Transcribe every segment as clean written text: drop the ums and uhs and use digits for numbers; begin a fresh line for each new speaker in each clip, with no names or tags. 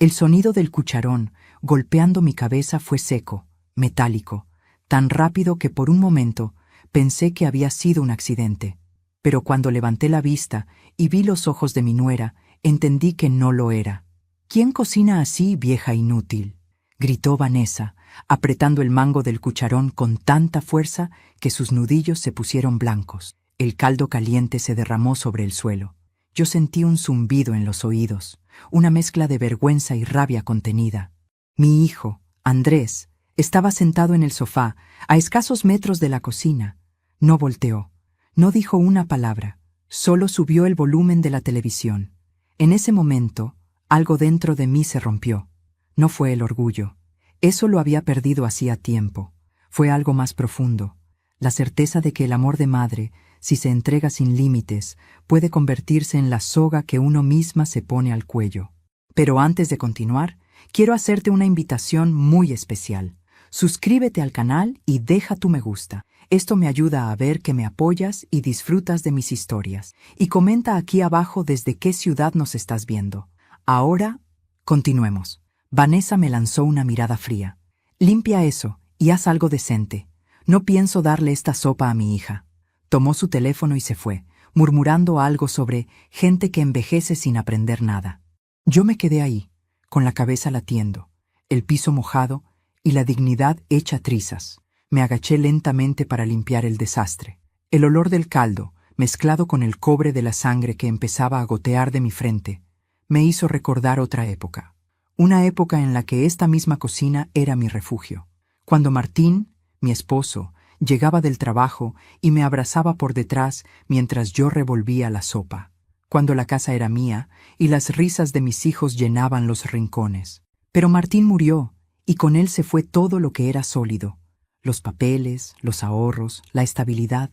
El sonido del cucharón golpeando mi cabeza fue seco, metálico, tan rápido que por un momento pensé que había sido un accidente. Pero cuando levanté la vista y vi los ojos de mi nuera, entendí que no lo era. «¿Quién cocina así, vieja inútil?», gritó Vanessa, apretando el mango del cucharón con tanta fuerza que sus nudillos se pusieron blancos. El caldo caliente se derramó sobre el suelo. Yo sentí un zumbido en los oídos, una mezcla de vergüenza y rabia contenida. Mi hijo, Andrés, estaba sentado en el sofá, a escasos metros de la cocina. No volteó, no dijo una palabra, solo subió el volumen de la televisión. En ese momento, algo dentro de mí se rompió. No fue el orgullo. Eso lo había perdido hacía tiempo. Fue algo más profundo. La certeza de que el amor de madre, si se entrega sin límites, puede convertirse en la soga que uno misma se pone al cuello. Pero antes de continuar, quiero hacerte una invitación muy especial. Suscríbete al canal y deja tu me gusta. Esto me ayuda a ver que me apoyas y disfrutas de mis historias. Y comenta aquí abajo desde qué ciudad nos estás viendo. Ahora, continuemos. Vanessa me lanzó una mirada fría. «Limpia eso y haz algo decente. No pienso darle esta sopa a mi hija». Tomó su teléfono y se fue, murmurando algo sobre gente que envejece sin aprender nada. Yo me quedé ahí, con la cabeza latiendo, el piso mojado y la dignidad hecha trizas. Me agaché lentamente para limpiar el desastre. El olor del caldo, mezclado con el cobre de la sangre que empezaba a gotear de mi frente, me hizo recordar otra época. Una época en la que esta misma cocina era mi refugio. Cuando Martín, mi esposo, llegaba del trabajo y me abrazaba por detrás mientras yo revolvía la sopa. Cuando la casa era mía y las risas de mis hijos llenaban los rincones. Pero Martín murió y con él se fue todo lo que era sólido. Los papeles, los ahorros, la estabilidad.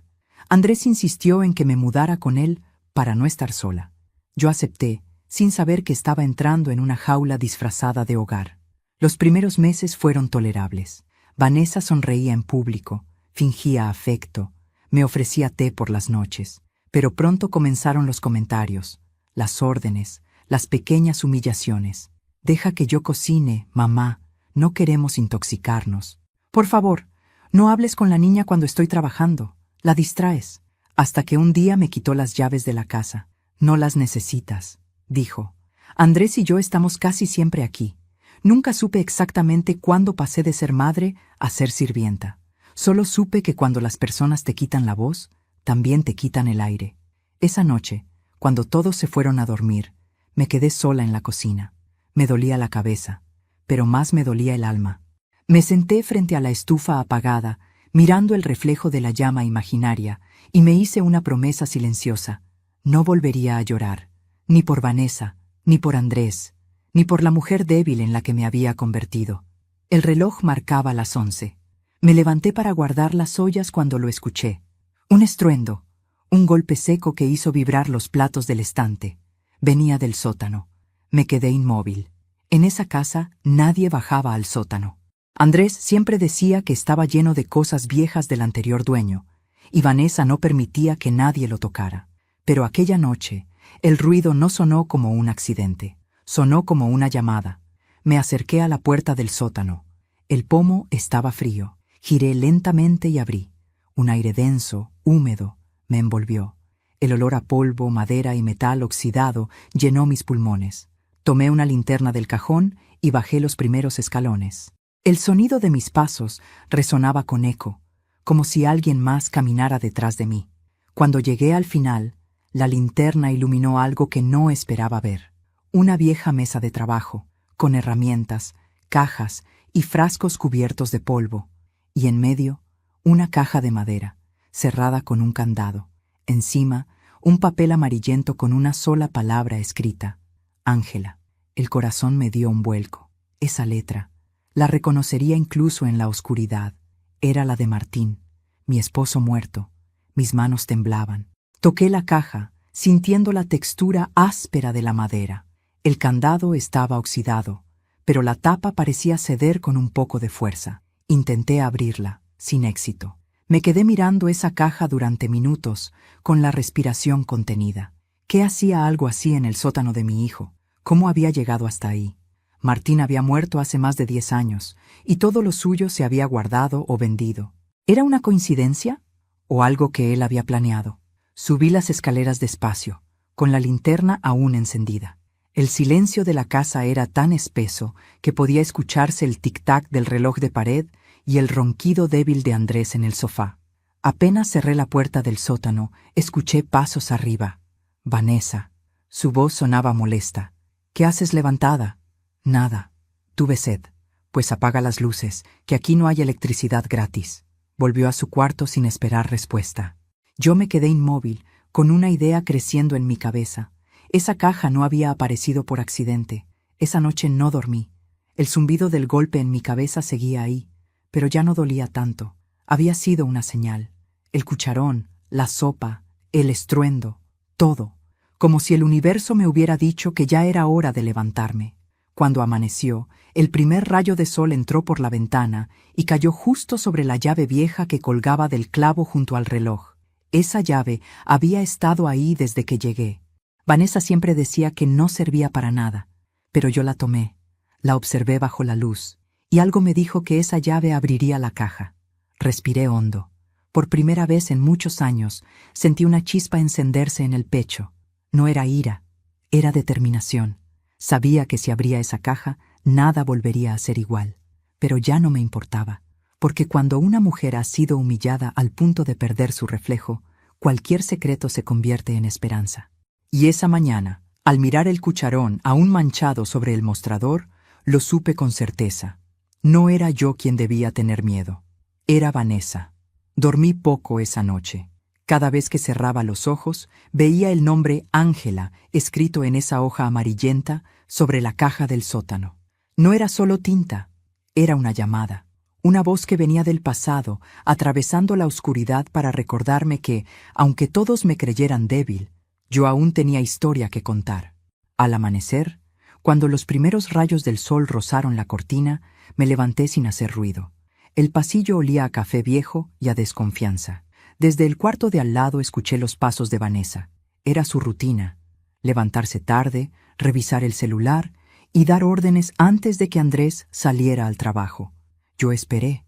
Andrés insistió en que me mudara con él para no estar sola. Yo acepté, sin saber que estaba entrando en una jaula disfrazada de hogar. Los primeros meses fueron tolerables. Vanessa sonreía en público, fingía afecto, me ofrecía té por las noches, pero pronto comenzaron los comentarios, las órdenes, las pequeñas humillaciones. «Deja que yo cocine, mamá, no queremos intoxicarnos. Por favor, no hables con la niña cuando estoy trabajando, la distraes». Hasta que un día me quitó las llaves de la casa. «No las necesitas», dijo. «Andrés y yo estamos casi siempre aquí. Nunca supe exactamente cuándo pasé de ser madre a ser sirvienta. Solo supe que cuando las personas te quitan la voz, también te quitan el aire». Esa noche, cuando todos se fueron a dormir, me quedé sola en la cocina. Me dolía la cabeza, pero más me dolía el alma. Me senté frente a la estufa apagada, mirando el reflejo de la llama imaginaria, y me hice una promesa silenciosa. No volvería a llorar, ni por Vanessa, ni por Andrés, ni por la mujer débil en la que me había convertido. El reloj marcaba las 11. Me levanté para guardar las ollas cuando lo escuché. Un estruendo, un golpe seco que hizo vibrar los platos del estante. Venía del sótano. Me quedé inmóvil. En esa casa nadie bajaba al sótano. Andrés siempre decía que estaba lleno de cosas viejas del anterior dueño, y Vanessa no permitía que nadie lo tocara. Pero aquella noche, el ruido no sonó como un accidente, sonó como una llamada. Me acerqué a la puerta del sótano. El pomo estaba frío. Giré lentamente y abrí. Un aire denso, húmedo, me envolvió. El olor a polvo, madera y metal oxidado llenó mis pulmones. Tomé una linterna del cajón y bajé los primeros escalones. El sonido de mis pasos resonaba con eco, como si alguien más caminara detrás de mí. Cuando llegué al final, la linterna iluminó algo que no esperaba ver. Una vieja mesa de trabajo, con herramientas, cajas y frascos cubiertos de polvo, y en medio, una caja de madera, cerrada con un candado. Encima, un papel amarillento con una sola palabra escrita: Ángela. El corazón me dio un vuelco. Esa letra, la reconocería incluso en la oscuridad. Era la de Martín, mi esposo muerto. Mis manos temblaban. Toqué la caja, sintiendo la textura áspera de la madera. El candado estaba oxidado, pero la tapa parecía ceder con un poco de fuerza. Intenté abrirla, sin éxito. Me quedé mirando esa caja durante minutos, con la respiración contenida. ¿Qué hacía algo así en el sótano de mi hijo? ¿Cómo había llegado hasta ahí? Martín había muerto hace más de 10 años, y todo lo suyo se había guardado o vendido. ¿Era una coincidencia? ¿O algo que él había planeado? Subí las escaleras despacio, con la linterna aún encendida. El silencio de la casa era tan espeso que podía escucharse el tic-tac del reloj de pared y el ronquido débil de Andrés en el sofá. Apenas cerré la puerta del sótano, escuché pasos arriba. Vanessa. Su voz sonaba molesta. ¿Qué haces levantada? Nada. Tuve sed. Pues apaga las luces, que aquí no hay electricidad gratis. Volvió a su cuarto sin esperar respuesta. Yo me quedé inmóvil, con una idea creciendo en mi cabeza. Esa caja no había aparecido por accidente. Esa noche no dormí. El zumbido del golpe en mi cabeza seguía ahí, pero ya no dolía tanto. Había sido una señal. El cucharón, la sopa, el estruendo, todo. Como si el universo me hubiera dicho que ya era hora de levantarme. Cuando amaneció, el primer rayo de sol entró por la ventana y cayó justo sobre la llave vieja que colgaba del clavo junto al reloj. Esa llave había estado ahí desde que llegué. Vanessa siempre decía que no servía para nada, pero yo la tomé, la observé bajo la luz, y algo me dijo que esa llave abriría la caja. Respiré hondo. Por primera vez en muchos años sentí una chispa encenderse en el pecho. No era ira, era determinación. Sabía que si abría esa caja, nada volvería a ser igual. Pero ya no me importaba, porque cuando una mujer ha sido humillada al punto de perder su reflejo, cualquier secreto se convierte en esperanza. Y esa mañana, al mirar el cucharón aún manchado sobre el mostrador, lo supe con certeza. No era yo quien debía tener miedo. Era Vanessa. Dormí poco esa noche. Cada vez que cerraba los ojos, veía el nombre Ángela escrito en esa hoja amarillenta sobre la caja del sótano. No era solo tinta, era una llamada, una voz que venía del pasado, atravesando la oscuridad para recordarme que, aunque todos me creyeran débil, yo aún tenía historia que contar. Al amanecer, cuando los primeros rayos del sol rozaron la cortina, me levanté sin hacer ruido. El pasillo olía a café viejo y a desconfianza. Desde el cuarto de al lado escuché los pasos de Vanessa. Era su rutina: levantarse tarde, revisar el celular y dar órdenes antes de que Andrés saliera al trabajo. Yo esperé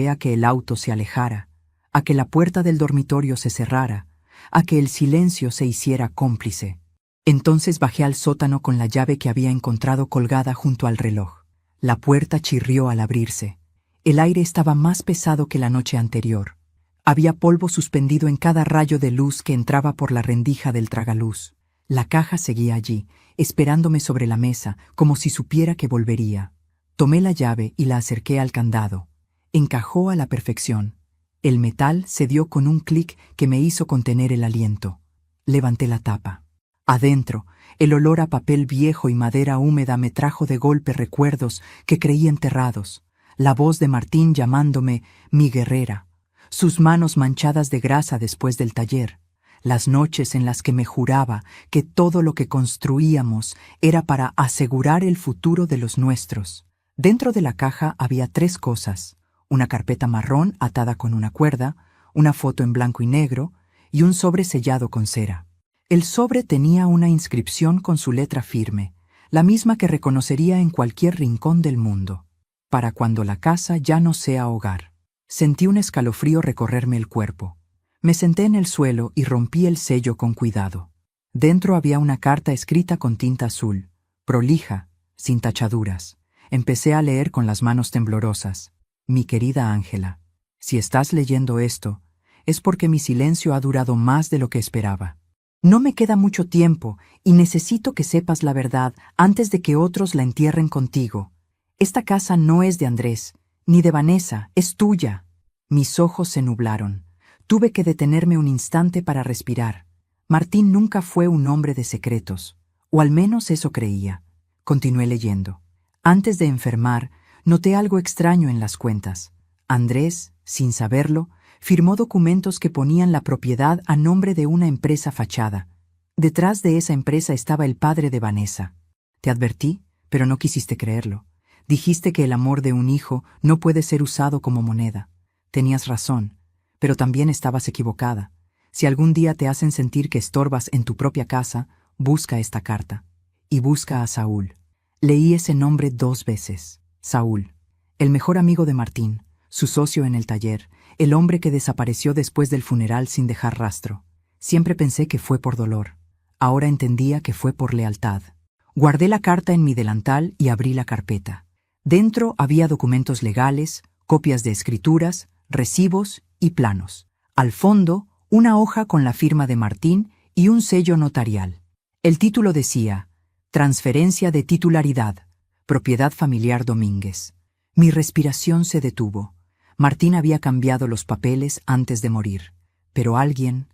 a que el auto se alejara, a que la puerta del dormitorio se cerrara, a que el silencio se hiciera cómplice. Entonces bajé al sótano con la llave que había encontrado colgada junto al reloj. La puerta chirrió al abrirse. El aire estaba más pesado que la noche anterior. Había polvo suspendido en cada rayo de luz que entraba por la rendija del tragaluz. La caja seguía allí, esperándome sobre la mesa, como si supiera que volvería. Tomé la llave y la acerqué al candado. Encajó a la perfección. El metal cedió con un clic que me hizo contener el aliento. Levanté la tapa. Adentro, el olor a papel viejo y madera húmeda me trajo de golpe recuerdos que creí enterrados. La voz de Martín llamándome mi guerrera. Sus manos manchadas de grasa después del taller. Las noches en las que me juraba que todo lo que construíamos era para asegurar el futuro de los nuestros. Dentro de la caja había 3 cosas: una carpeta marrón atada con una cuerda, una foto en blanco y negro y un sobre sellado con cera. El sobre tenía una inscripción con su letra firme, la misma que reconocería en cualquier rincón del mundo: para cuando la casa ya no sea hogar. Sentí un escalofrío recorrerme el cuerpo. Me senté en el suelo y rompí el sello con cuidado. Dentro había una carta escrita con tinta azul, prolija, sin tachaduras. Empecé a leer con las manos temblorosas. Mi querida Ángela, si estás leyendo esto, es porque mi silencio ha durado más de lo que esperaba. No me queda mucho tiempo y necesito que sepas la verdad antes de que otros la entierren contigo. Esta casa no es de Andrés, ni de Vanessa, es tuya. Mis ojos se nublaron. Tuve que detenerme un instante para respirar. Martín nunca fue un hombre de secretos, o al menos eso creía. Continué leyendo. Antes de enfermar, noté algo extraño en las cuentas. Andrés, sin saberlo, firmó documentos que ponían la propiedad a nombre de una empresa fachada. Detrás de esa empresa estaba el padre de Vanessa. Te advertí, pero no quisiste creerlo. Dijiste que el amor de un hijo no puede ser usado como moneda. Tenías razón, pero también estabas equivocada. Si algún día te hacen sentir que estorbas en tu propia casa, busca esta carta. Y busca a Saúl. Leí ese nombre 2 veces. Saúl, el mejor amigo de Martín, su socio en el taller, el hombre que desapareció después del funeral sin dejar rastro. Siempre pensé que fue por dolor. Ahora entendía que fue por lealtad. Guardé la carta en mi delantal y abrí la carpeta. Dentro había documentos legales, copias de escrituras, recibos y planos. Al fondo, una hoja con la firma de Martín y un sello notarial. El título decía: Transferencia de titularidad, propiedad familiar Domínguez. Mi respiración se detuvo. Martín había cambiado los papeles antes de morir, pero alguien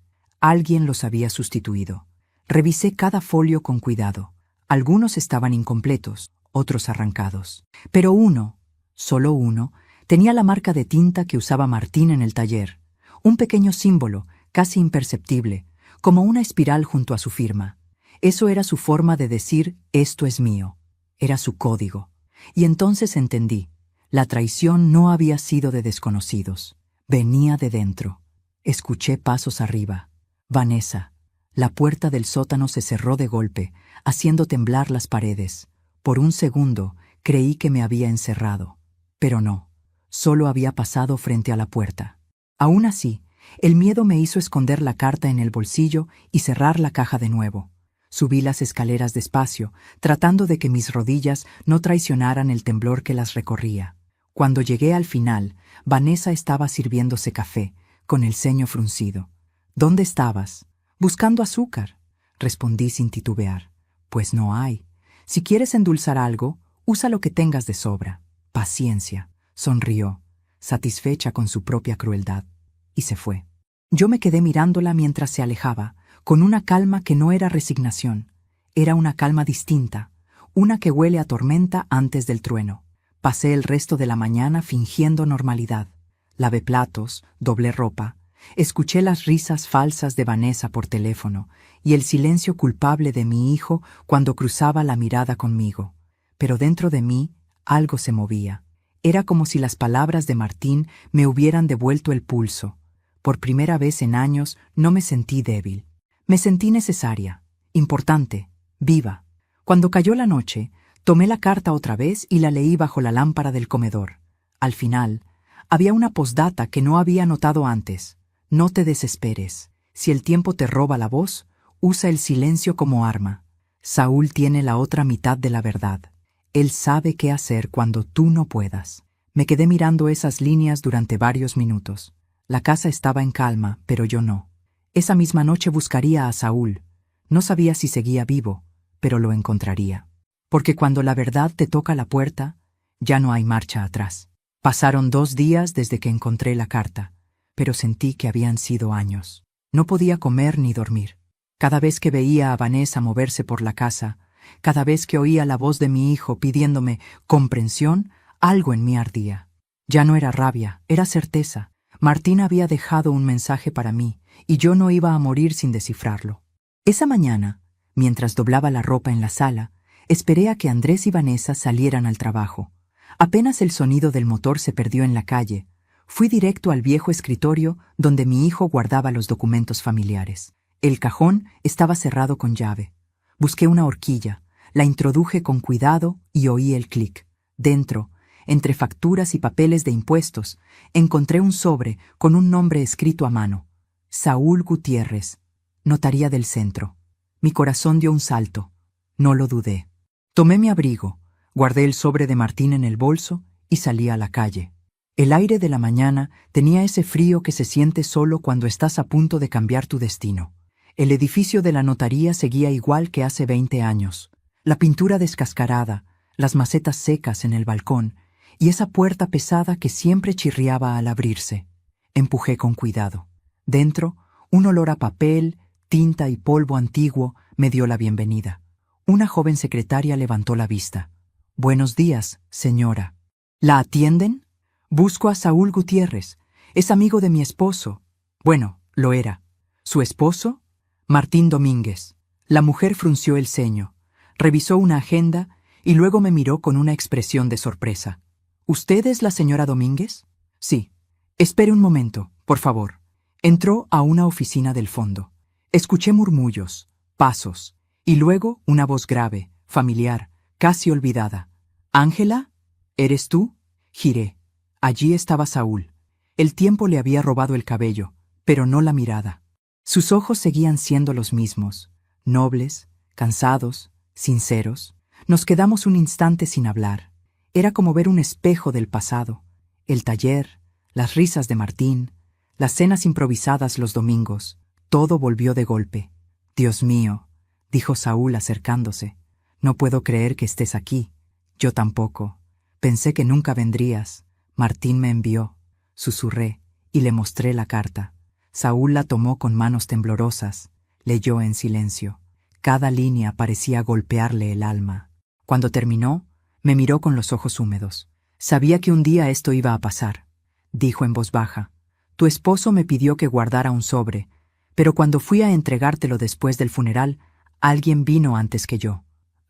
los había sustituido. Revisé cada folio con cuidado. Algunos estaban incompletos, otros arrancados. Pero uno, solo uno, tenía la marca de tinta que usaba Martín en el taller. Un pequeño símbolo, casi imperceptible, como una espiral junto a su firma. Eso era su forma de decir: esto es mío. Era su código. Y entonces entendí. La traición no había sido de desconocidos. Venía de dentro. Escuché pasos arriba. Vanessa. La puerta del sótano se cerró de golpe, haciendo temblar las paredes. Por un segundo creí que me había encerrado. Pero no. Solo había pasado frente a la puerta. Aún así, el miedo me hizo esconder la carta en el bolsillo y cerrar la caja de nuevo. Subí las escaleras despacio, tratando de que mis rodillas no traicionaran el temblor que las recorría. Cuando llegué al final, Vanessa estaba sirviéndose café, con el ceño fruncido. ¿Dónde estabas? Buscando azúcar, respondí sin titubear. Pues no hay. Si quieres endulzar algo, usa lo que tengas de sobra. Paciencia, sonrió, satisfecha con su propia crueldad, y se fue. Yo me quedé mirándola mientras se alejaba, con una calma que no era resignación. Era una calma distinta, una que huele a tormenta antes del trueno. Pasé el resto de la mañana fingiendo normalidad. Lavé platos, doblé ropa. Escuché las risas falsas de Vanessa por teléfono y el silencio culpable de mi hijo cuando cruzaba la mirada conmigo. Pero dentro de mí algo se movía. Era como si las palabras de Martín me hubieran devuelto el pulso. Por primera vez en años no me sentí débil. Me sentí necesaria, importante, viva. Cuando cayó la noche, tomé la carta otra vez y la leí bajo la lámpara del comedor. Al final, había una postdata que no había notado antes. No te desesperes. Si el tiempo te roba la voz, usa el silencio como arma. Saúl tiene la otra mitad de la verdad. Él sabe qué hacer cuando tú no puedas. Me quedé mirando esas líneas durante varios minutos. La casa estaba en calma, pero yo no. Esa misma noche buscaría a Saúl. No sabía si seguía vivo, pero lo encontraría. Porque cuando la verdad te toca la puerta, ya no hay marcha atrás. Pasaron 2 días desde que encontré la carta, pero sentí que habían sido años. No podía comer ni dormir. Cada vez que veía a Vanessa moverse por la casa, cada vez que oía la voz de mi hijo pidiéndome comprensión, algo en mí ardía. Ya no era rabia, era certeza. Martín había dejado un mensaje para mí, y yo no iba a morir sin descifrarlo. Esa mañana, mientras doblaba la ropa en la sala, esperé a que Andrés y Vanessa salieran al trabajo. Apenas el sonido del motor se perdió en la calle, fui directo al viejo escritorio donde mi hijo guardaba los documentos familiares. El cajón estaba cerrado con llave. Busqué una horquilla, la introduje con cuidado y oí el clic. Dentro, entre facturas y papeles de impuestos, encontré un sobre con un nombre escrito a mano. Saúl Gutiérrez, Notaría del Centro. Mi corazón dio un salto. No lo dudé. Tomé mi abrigo, guardé el sobre de Martín en el bolso y salí a la calle. El aire de la mañana tenía ese frío que se siente solo cuando estás a punto de cambiar tu destino. El edificio de la notaría seguía igual que hace 20 años. La pintura descascarada, las macetas secas en el balcón y esa puerta pesada que siempre chirriaba al abrirse. Empujé con cuidado. Dentro, un olor a papel, tinta y polvo antiguo me dio la bienvenida. Una joven secretaria levantó la vista. «Buenos días, señora». «¿La atienden?» «Busco a Saúl Gutiérrez. Es amigo de mi esposo». Bueno, lo era. ¿Su esposo? Martín Domínguez. La mujer frunció el ceño, revisó una agenda y luego me miró con una expresión de sorpresa. ¿Usted es la señora Domínguez? Sí. Espere un momento, por favor. Entró a una oficina del fondo. Escuché murmullos, pasos, y luego una voz grave, familiar, casi olvidada. «¿Ángela? ¿Eres tú?» Giré. Allí estaba Saúl. El tiempo le había robado el cabello, pero no la mirada. Sus ojos seguían siendo los mismos, nobles, cansados, sinceros. Nos quedamos un instante sin hablar. Era como ver un espejo del pasado. El taller, las risas de Martín, las cenas improvisadas los domingos. Todo volvió de golpe. «Dios mío», dijo Saúl acercándose. «No puedo creer que estés aquí». «Yo tampoco. Pensé que nunca vendrías. Martín me envió», susurré, y le mostré la carta. Saúl la tomó con manos temblorosas, leyó en silencio. Cada línea parecía golpearle el alma. Cuando terminó, me miró con los ojos húmedos. «Sabía que un día esto iba a pasar», dijo en voz baja. «Tu esposo me pidió que guardara un sobre, pero cuando fui a entregártelo después del funeral, alguien vino antes que yo».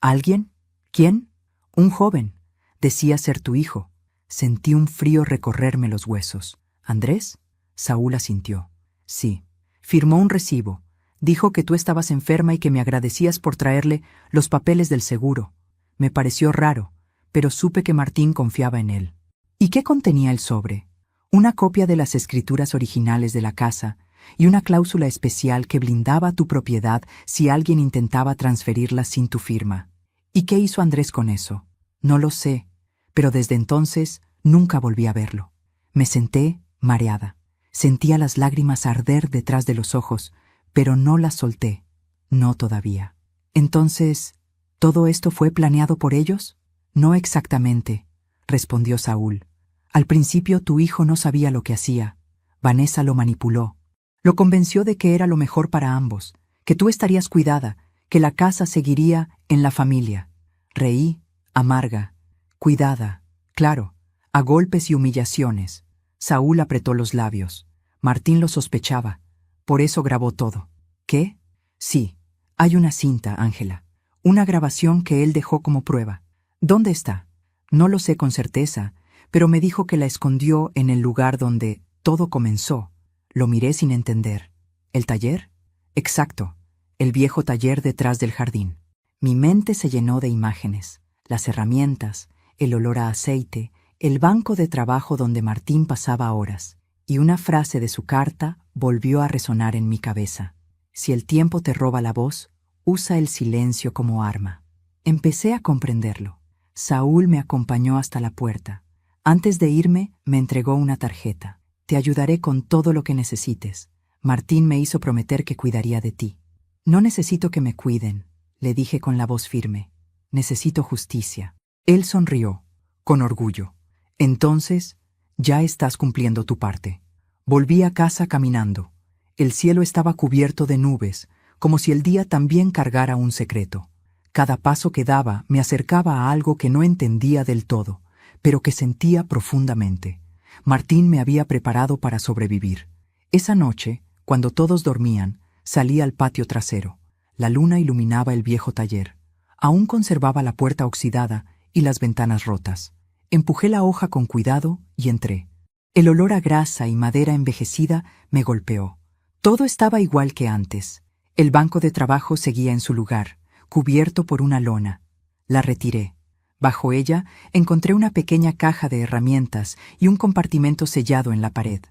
«¿Alguien? ¿Quién?» «Un joven. Decía ser tu hijo». Sentí un frío recorrerme los huesos. «¿Andrés?» Saúl asintió. «Sí». «Firmó un recibo. Dijo que tú estabas enferma y que me agradecías por traerle los papeles del seguro. Me pareció raro, pero supe que Martín confiaba en él». «¿Y qué contenía el sobre?» «Una copia de las escrituras originales de la casa y una cláusula especial que blindaba tu propiedad si alguien intentaba transferirla sin tu firma». «¿Y qué hizo Andrés con eso?» «No lo sé, pero desde entonces nunca volví a verlo». Me senté, mareada. Sentía las lágrimas arder detrás de los ojos, pero no las solté. No todavía. «Entonces, ¿todo esto fue planeado por ellos?» «No exactamente», respondió Saúl. «Al principio tu hijo no sabía lo que hacía. Vanessa lo manipuló. Lo convenció de que era lo mejor para ambos, que tú estarías cuidada, que la casa seguiría en la familia». Reí, amarga, cuidada, claro, a golpes y humillaciones. Saúl apretó los labios. Martín lo sospechaba. Por eso grabó todo. ¿Qué? Sí, hay una cinta, Ángela. Una grabación que él dejó como prueba. ¿Dónde está? No lo sé con certeza, pero me dijo que la escondió en el lugar donde todo comenzó. Lo miré sin entender. ¿El taller? Exacto, el viejo taller detrás del jardín. Mi mente se llenó de imágenes, las herramientas, el olor a aceite, el banco de trabajo donde Martín pasaba horas, y una frase de su carta volvió a resonar en mi cabeza. Si el tiempo te roba la voz, usa el silencio como arma. Empecé a comprenderlo. Saúl me acompañó hasta la puerta. Antes de irme, me entregó una tarjeta. «Te ayudaré con todo lo que necesites. Martín me hizo prometer que cuidaría de ti». «No necesito que me cuiden», le dije con la voz firme. «Necesito justicia». Él sonrió, con orgullo. «Entonces, ya estás cumpliendo tu parte». Volví a casa caminando. El cielo estaba cubierto de nubes, como si el día también cargara un secreto. Cada paso que daba me acercaba a algo que no entendía del todo, pero que sentía profundamente. Martín me había preparado para sobrevivir. Esa noche, cuando todos dormían, salí al patio trasero. La luna iluminaba el viejo taller. Aún conservaba la puerta oxidada y las ventanas rotas. Empujé la hoja con cuidado y entré. El olor a grasa y madera envejecida me golpeó. Todo estaba igual que antes. El banco de trabajo seguía en su lugar, cubierto por una lona. La retiré. Bajo ella encontré una pequeña caja de herramientas y un compartimento sellado en la pared.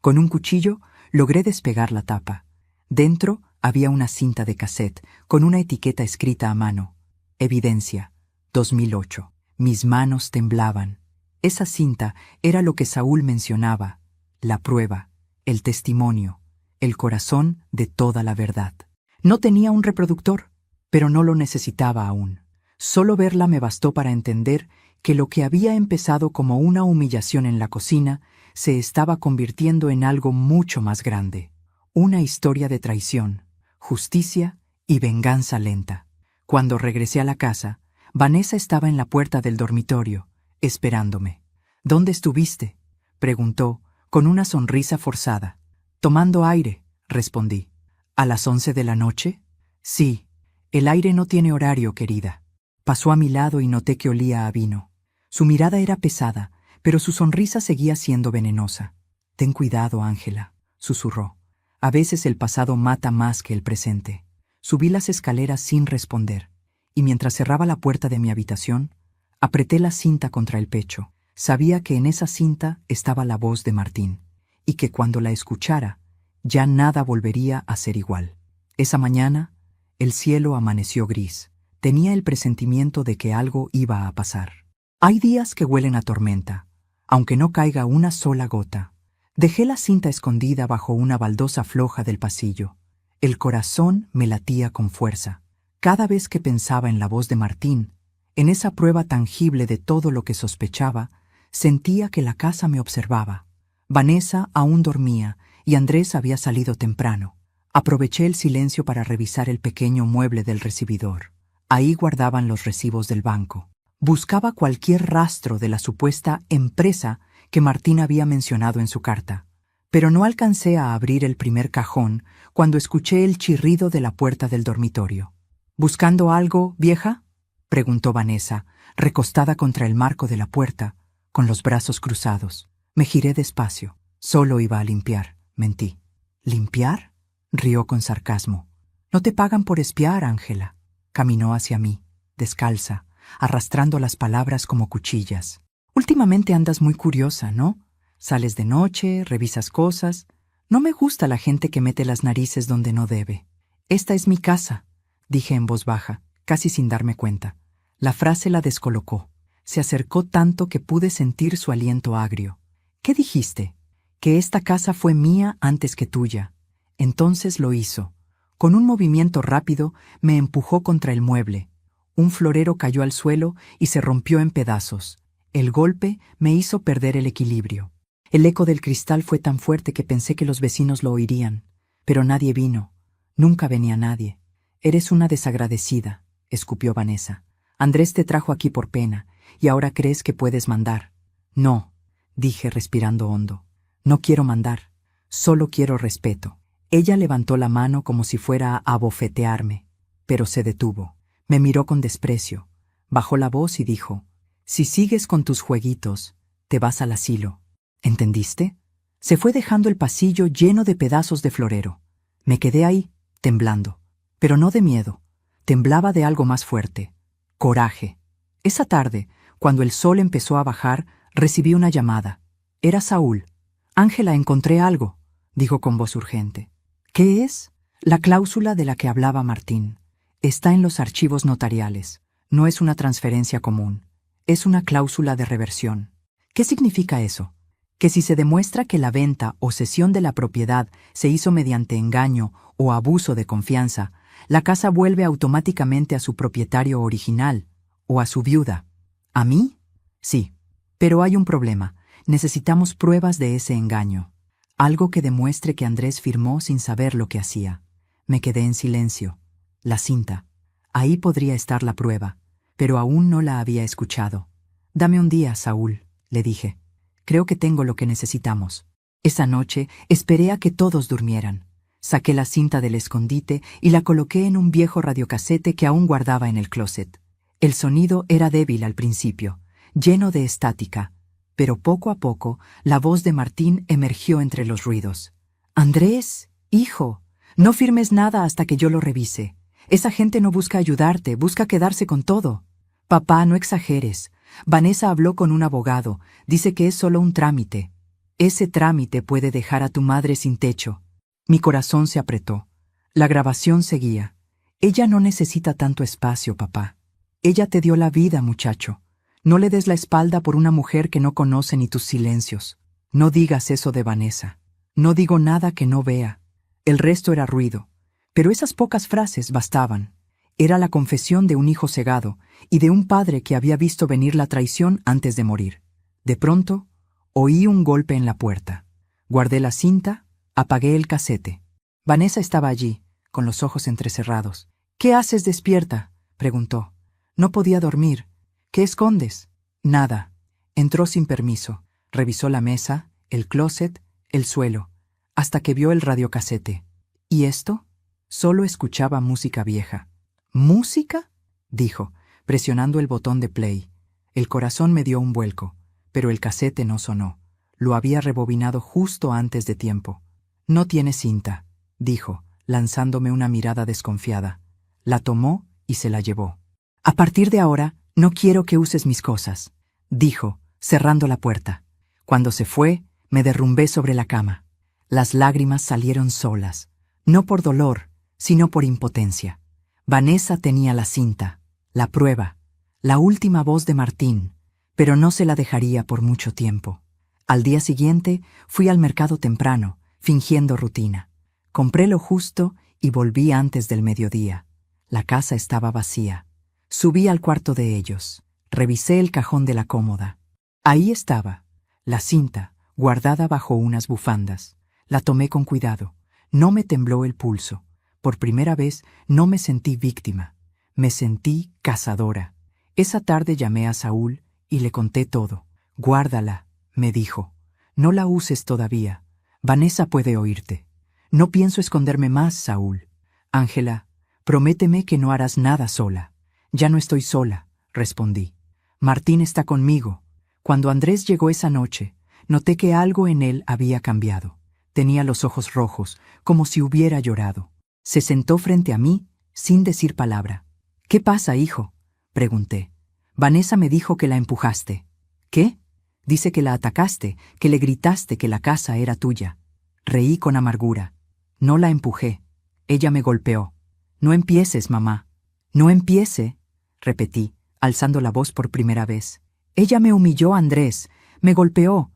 Con un cuchillo logré despegar la tapa. Dentro había una cinta de cassette con una etiqueta escrita a mano. Evidencia, 2008. Mis manos temblaban. Esa cinta era lo que Saúl mencionaba, la prueba, el testimonio, el corazón de toda la verdad. No tenía un reproductor, pero no lo necesitaba aún. Solo verla me bastó para entender que lo que había empezado como una humillación en la cocina se estaba convirtiendo en algo mucho más grande. Una historia de traición, justicia y venganza lenta. Cuando regresé a la casa, Vanessa estaba en la puerta del dormitorio, esperándome. «¿Dónde estuviste?», preguntó, con una sonrisa forzada. «Tomando aire», respondí. «¿A las 11 de la noche?» «Sí, el aire no tiene horario, querida». Pasó a mi lado y noté que olía a vino. Su mirada era pesada, pero su sonrisa seguía siendo venenosa. «Ten cuidado, Ángela», susurró. «A veces el pasado mata más que el presente». Subí las escaleras sin responder. y mientras cerraba la puerta de mi habitación, apreté la cinta contra el pecho. Sabía que en esa cinta estaba la voz de Martín, y que cuando la escuchara, ya nada volvería a ser igual. Esa mañana, el cielo amaneció gris. Tenía el presentimiento de que algo iba a pasar. Hay días que huelen a tormenta, aunque no caiga una sola gota. Dejé la cinta escondida bajo una baldosa floja del pasillo. El corazón me latía con fuerza. Cada vez que pensaba en la voz de Martín, en esa prueba tangible de todo lo que sospechaba, sentía que la casa me observaba. Vanessa aún dormía y Andrés había salido temprano. Aproveché el silencio para revisar el pequeño mueble del recibidor. Ahí guardaban los recibos del banco. Buscaba cualquier rastro de la supuesta empresa que Martín había mencionado en su carta, pero no alcancé a abrir el primer cajón cuando escuché el chirrido de la puerta del dormitorio. ¿Buscando algo, vieja?, preguntó Vanessa, recostada contra el marco de la puerta, con los brazos cruzados. Me giré despacio. Solo iba a limpiar, mentí. ¿Limpiar?, rió con sarcasmo. No te pagan por espiar, Ángela. Caminó hacia mí, descalza, arrastrando las palabras como cuchillas. Últimamente andas muy curiosa, ¿no? Sales de noche, revisas cosas. No me gusta la gente que mete las narices donde no debe. Esta es mi casa, dije en voz baja, casi sin darme cuenta. La frase la descolocó. Se acercó tanto que pude sentir su aliento agrio. ¿Qué dijiste? Que esta casa fue mía antes que tuya. Entonces lo hizo. Con un movimiento rápido me empujó contra el mueble. Un florero cayó al suelo y se rompió en pedazos. El golpe me hizo perder el equilibrio. El eco del cristal fue tan fuerte que pensé que los vecinos lo oirían. Pero nadie vino. Nunca venía nadie. Eres una desagradecida, escupió Vanessa. Andrés te trajo aquí por pena, y ahora crees que puedes mandar. No, dije respirando hondo. No quiero mandar. Solo quiero respeto. Ella levantó la mano como si fuera a abofetearme, pero se detuvo. Me miró con desprecio, bajó la voz y dijo: si sigues con tus jueguitos, te vas al asilo. ¿Entendiste? Se fue dejando el pasillo lleno de pedazos de florero. Me quedé ahí, temblando. Pero no de miedo. Temblaba de algo más fuerte. Coraje. Esa tarde, cuando el sol empezó a bajar, recibí una llamada. Era Saúl. Ángela, encontré algo, dijo con voz urgente. ¿Qué es? La cláusula de la que hablaba Martín. Está en los archivos notariales. No es una transferencia común. Es una cláusula de reversión. ¿Qué significa eso? Que si se demuestra que la venta o cesión de la propiedad se hizo mediante engaño o abuso de confianza, la casa vuelve automáticamente a su propietario original o a su viuda. ¿A mí? Sí. Pero hay un problema. Necesitamos pruebas de ese engaño. Algo que demuestre que Andrés firmó sin saber lo que hacía. Me quedé en silencio. La cinta. Ahí podría estar la prueba, pero aún no la había escuchado. Dame un día, Saúl, le dije. Creo que tengo lo que necesitamos. Esa noche esperé a que todos durmieran. Saqué la cinta del escondite y la coloqué en un viejo radiocasete que aún guardaba en el closet. El sonido era débil al principio, lleno de estática, pero poco a poco la voz de Martín emergió entre los ruidos. Andrés, hijo, no firmes nada hasta que yo lo revise. Esa gente no busca ayudarte, busca quedarse con todo. Papá, no exageres. Vanessa habló con un abogado, dice que es solo un trámite. Ese trámite puede dejar a tu madre sin techo. Mi corazón se apretó. La grabación seguía. Ella no necesita tanto espacio, papá. Ella te dio la vida, muchacho. No le des la espalda por una mujer que no conoce ni tus silencios. No digas eso de Vanessa. No digo nada que no vea. El resto era ruido. Pero esas pocas frases bastaban. Era la confesión de un hijo cegado y de un padre que había visto venir la traición antes de morir. De pronto, oí un golpe en la puerta. Guardé la cinta, apagué el casete. Vanessa estaba allí, con los ojos entrecerrados. «¿Qué haces despierta?», preguntó. No podía dormir. «¿Qué escondes?». Nada. Entró sin permiso. Revisó la mesa, el closet, el suelo, hasta que vio el radiocasete. ¿Y esto? Solo escuchaba música vieja. ¿Música?, dijo, presionando el botón de play. El corazón me dio un vuelco, pero el casete no sonó. Lo había rebobinado justo antes de tiempo. «No tiene cinta», dijo, lanzándome una mirada desconfiada. La tomó y se la llevó. A partir de ahora, no quiero que uses mis cosas, dijo, cerrando la puerta. Cuando se fue, me derrumbé sobre la cama. Las lágrimas salieron solas, no por dolor, sino por impotencia. Vanessa tenía la cinta, la prueba, la última voz de Martín, pero no se la dejaría por mucho tiempo. Al día siguiente, fui al mercado temprano, fingiendo rutina. Compré lo justo y volví antes del mediodía. La casa estaba vacía. Subí al cuarto de ellos. Revisé el cajón de la cómoda. Ahí estaba, la cinta, guardada bajo unas bufandas. La tomé con cuidado. No me tembló el pulso. Por primera vez no me sentí víctima. Me sentí cazadora. Esa tarde llamé a Saúl y le conté todo. Guárdala, me dijo. No la uses todavía. Vanessa puede oírte. No pienso esconderme más, Saúl. Ángela, prométeme que no harás nada sola. Ya no estoy sola, respondí. Martín está conmigo. Cuando Andrés llegó esa noche, noté que algo en él había cambiado. Tenía los ojos rojos, como si hubiera llorado. Se sentó frente a mí, sin decir palabra. ¿Qué pasa, hijo?, pregunté. Vanessa me dijo que la empujaste. ¿Qué? Dice que la atacaste, que le gritaste que la casa era tuya. Reí con amargura. No la empujé. Ella me golpeó. No empieces, mamá. No empiece, repetí, alzando la voz por primera vez. Ella me humilló, Andrés, me golpeó.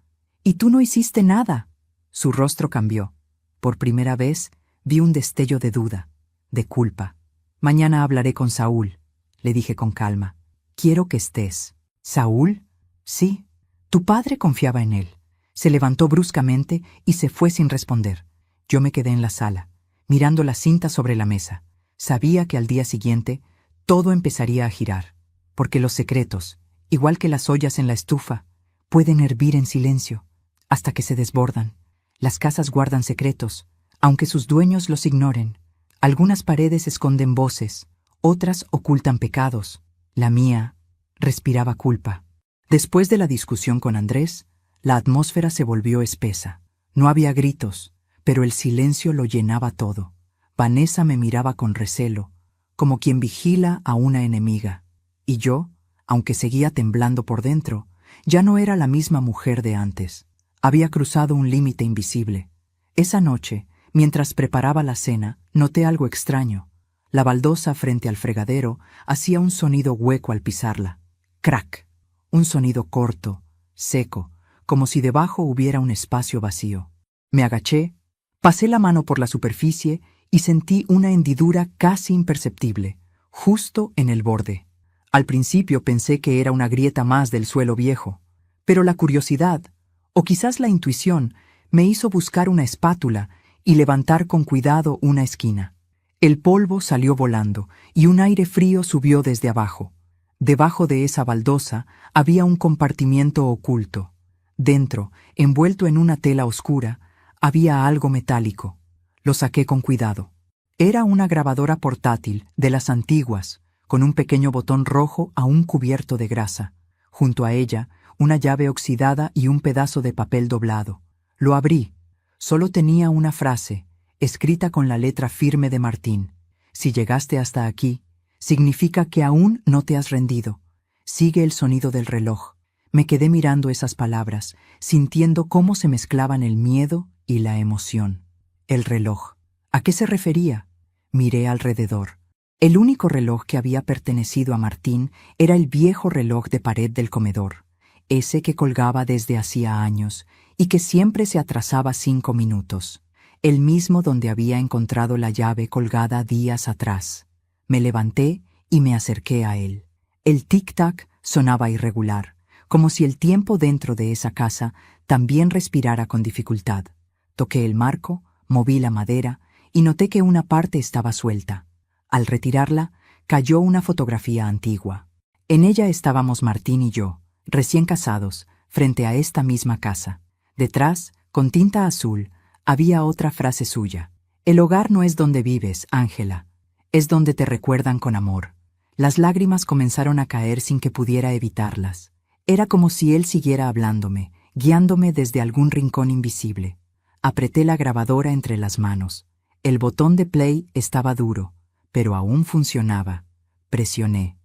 Y tú no hiciste nada. Su rostro cambió. Por primera vez vi un destello de duda, de culpa. Mañana hablaré con Saúl, le dije con calma. Quiero que estés. ¿Saúl? Sí. Tu padre confiaba en él. Se levantó bruscamente y se fue sin responder. Yo me quedé en la sala, mirando la cinta sobre la mesa. Sabía que al día siguiente todo empezaría a girar, porque los secretos, igual que las ollas en la estufa, pueden hervir en silencio, hasta que se desbordan. Las casas guardan secretos, aunque sus dueños los ignoren. Algunas paredes esconden voces, otras ocultan pecados. La mía respiraba culpa. Después de la discusión con Andrés, la atmósfera se volvió espesa. No había gritos, pero el silencio lo llenaba todo. Vanessa me miraba con recelo, como quien vigila a una enemiga. Y yo, aunque seguía temblando por dentro, ya no era la misma mujer de antes. Había cruzado un límite invisible. Esa noche, mientras preparaba la cena, noté algo extraño. La baldosa frente al fregadero hacía un sonido hueco al pisarla. ¡Crack! Un sonido corto, seco, como si debajo hubiera un espacio vacío. Me agaché, pasé la mano por la superficie y sentí una hendidura casi imperceptible, justo en el borde. Al principio pensé que era una grieta más del suelo viejo, pero la curiosidad, o quizás la intuición, me hizo buscar una espátula y levantar con cuidado una esquina. El polvo salió volando y un aire frío subió desde abajo. Debajo de esa baldosa había un compartimiento oculto. Dentro, envuelto en una tela oscura, había algo metálico. Lo saqué con cuidado. Era una grabadora portátil de las antiguas, con un pequeño botón rojo aún cubierto de grasa. Junto a ella, una llave oxidada y un pedazo de papel doblado. Lo abrí. Solo tenía una frase, escrita con la letra firme de Martín. Si llegaste hasta aquí, significa que aún no te has rendido. Sigue el sonido del reloj. Me quedé mirando esas palabras, sintiendo cómo se mezclaban el miedo y la emoción. El reloj. ¿A qué se refería? Miré alrededor. El único reloj que había pertenecido a Martín era el viejo reloj de pared del comedor, ese que colgaba desde hacía años y que siempre se atrasaba 5 minutos, el mismo donde había encontrado la llave colgada días atrás. Me levanté y me acerqué a él. El tic-tac sonaba irregular, como si el tiempo dentro de esa casa también respirara con dificultad. Toqué el marco, moví la madera y noté que una parte estaba suelta. Al retirarla, cayó una fotografía antigua. En ella estábamos Martín y yo, recién casados, frente a esta misma casa. Detrás, con tinta azul, había otra frase suya. El hogar no es donde vives, Ángela. Es donde te recuerdan con amor. Las lágrimas comenzaron a caer sin que pudiera evitarlas. Era como si él siguiera hablándome, guiándome desde algún rincón invisible. Apreté la grabadora entre las manos. El botón de play estaba duro, pero aún funcionaba. Presioné.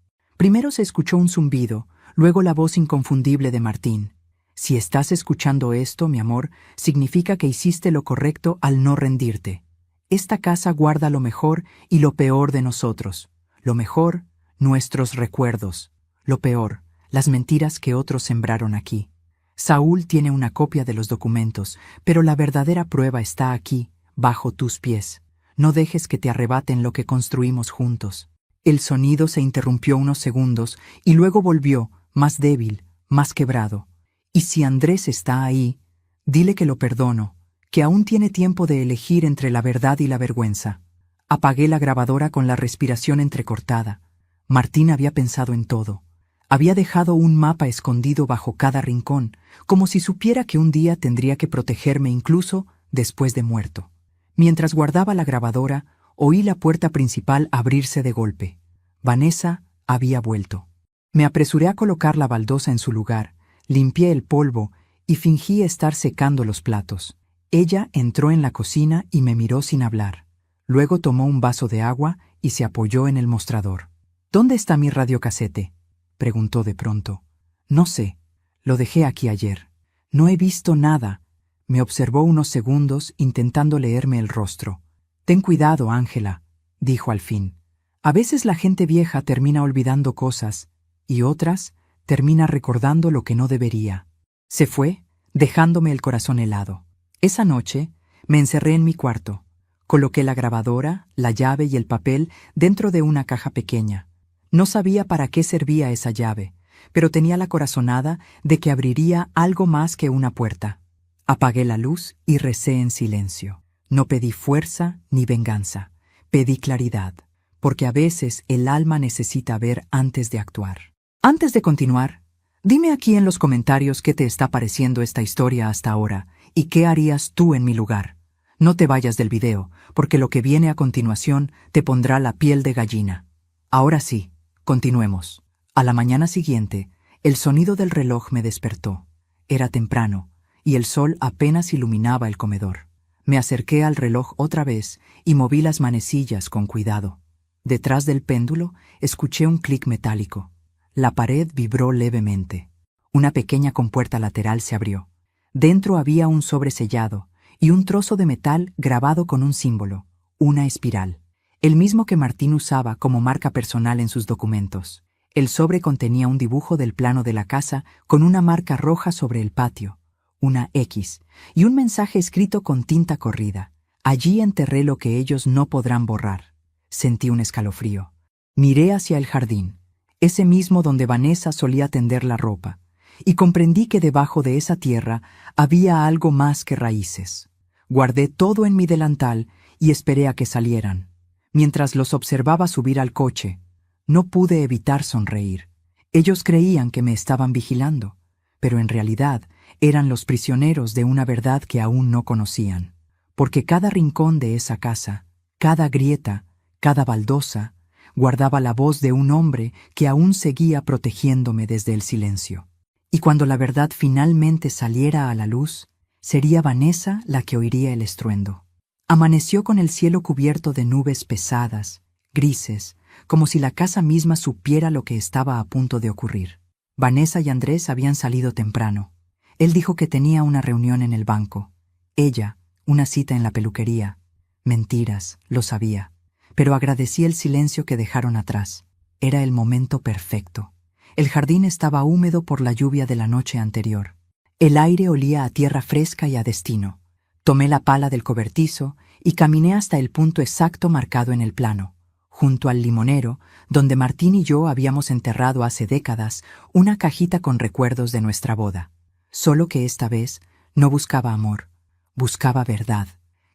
Primero se escuchó un zumbido, luego la voz inconfundible de Martín. Si estás escuchando esto, mi amor, significa que hiciste lo correcto al no rendirte. Esta casa guarda lo mejor y lo peor de nosotros. Lo mejor, nuestros recuerdos. Lo peor, las mentiras que otros sembraron aquí. Saúl tiene una copia de los documentos, pero la verdadera prueba está aquí, bajo tus pies. No dejes que te arrebaten lo que construimos juntos. El sonido se interrumpió unos segundos y luego volvió, más débil, más quebrado. Y si Andrés está ahí, dile que lo perdono, que aún tiene tiempo de elegir entre la verdad y la vergüenza. Apagué la grabadora con la respiración entrecortada. Martín había pensado en todo. Había dejado un mapa escondido bajo cada rincón, como si supiera que un día tendría que protegerme incluso después de muerto. Mientras guardaba la grabadora, oí la puerta principal abrirse de golpe. Vanessa había vuelto. Me apresuré a colocar la baldosa en su lugar, limpié el polvo y fingí estar secando los platos. Ella entró en la cocina y me miró sin hablar. Luego tomó un vaso de agua y se apoyó en el mostrador. ¿Dónde está mi radiocasete?, preguntó de pronto. No sé. Lo dejé aquí ayer. No he visto nada. Me observó unos segundos intentando leerme el rostro. Ten cuidado, Ángela, dijo al fin. A veces la gente vieja termina olvidando cosas y otras termina recordando lo que no debería. Se fue, dejándome el corazón helado. Esa noche me encerré en mi cuarto. Coloqué la grabadora, la llave y el papel dentro de una caja pequeña. No sabía para qué servía esa llave, pero tenía la corazonada de que abriría algo más que una puerta. Apagué la luz y recé en silencio. No pedí fuerza ni venganza, pedí claridad, porque a veces el alma necesita ver antes de actuar. Antes de continuar, dime aquí en los comentarios qué te está pareciendo esta historia hasta ahora y qué harías tú en mi lugar. No te vayas del video, porque lo que viene a continuación te pondrá la piel de gallina. Ahora sí, continuemos. A la mañana siguiente, el sonido del reloj me despertó. Era temprano, y el sol apenas iluminaba el comedor. Me acerqué al reloj otra vez y moví las manecillas con cuidado. Detrás del péndulo escuché un clic metálico. La pared vibró levemente. Una pequeña compuerta lateral se abrió. Dentro había un sobre sellado y un trozo de metal grabado con un símbolo, una espiral, el mismo que Martín usaba como marca personal en sus documentos. El sobre contenía un dibujo del plano de la casa con una marca roja sobre el patio, una X, y un mensaje escrito con tinta corrida. Allí enterré lo que ellos no podrán borrar. Sentí un escalofrío. Miré hacia el jardín, ese mismo donde Vanessa solía tender la ropa, y comprendí que debajo de esa tierra había algo más que raíces. Guardé todo en mi delantal y esperé a que salieran. Mientras los observaba subir al coche, no pude evitar sonreír. Ellos creían que me estaban vigilando, pero en realidad eran los prisioneros de una verdad que aún no conocían. Porque cada rincón de esa casa, cada grieta, cada baldosa, guardaba la voz de un hombre que aún seguía protegiéndome desde el silencio. Y cuando la verdad finalmente saliera a la luz, sería Vanessa la que oiría el estruendo. Amaneció con el cielo cubierto de nubes pesadas, grises, como si la casa misma supiera lo que estaba a punto de ocurrir. Vanessa y Andrés habían salido temprano. Él dijo que tenía una reunión en el banco. Ella, una cita en la peluquería. Mentiras, lo sabía. Pero agradecí el silencio que dejaron atrás. Era el momento perfecto. El jardín estaba húmedo por la lluvia de la noche anterior. El aire olía a tierra fresca y a destino. Tomé la pala del cobertizo y caminé hasta el punto exacto marcado en el plano, junto al limonero, donde Martín y yo habíamos enterrado hace décadas una cajita con recuerdos de nuestra boda. Solo que esta vez no buscaba amor, buscaba verdad.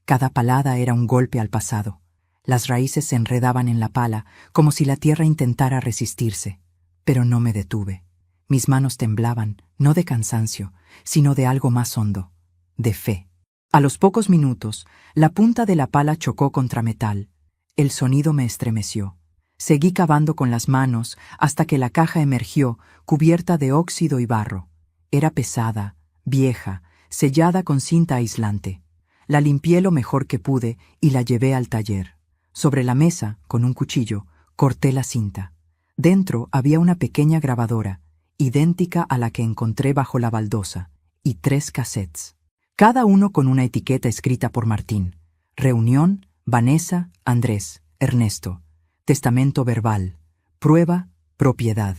Cada palada era un golpe al pasado. Las raíces se enredaban en la pala como si la tierra intentara resistirse. Pero no me detuve. Mis manos temblaban, no de cansancio, sino de algo más hondo, de fe. A los pocos minutos, la punta de la pala chocó contra metal. El sonido me estremeció. Seguí cavando con las manos hasta que la caja emergió, cubierta de óxido y barro. Era pesada, vieja, sellada con cinta aislante. La limpié lo mejor que pude y la llevé al taller. Sobre la mesa, con un cuchillo, corté la cinta. Dentro había una pequeña grabadora, idéntica a la que encontré bajo la baldosa, y 3 cassettes, cada uno con una etiqueta escrita por Martín. Reunión, Vanessa, Andrés, Ernesto. Testamento verbal. Prueba, propiedad.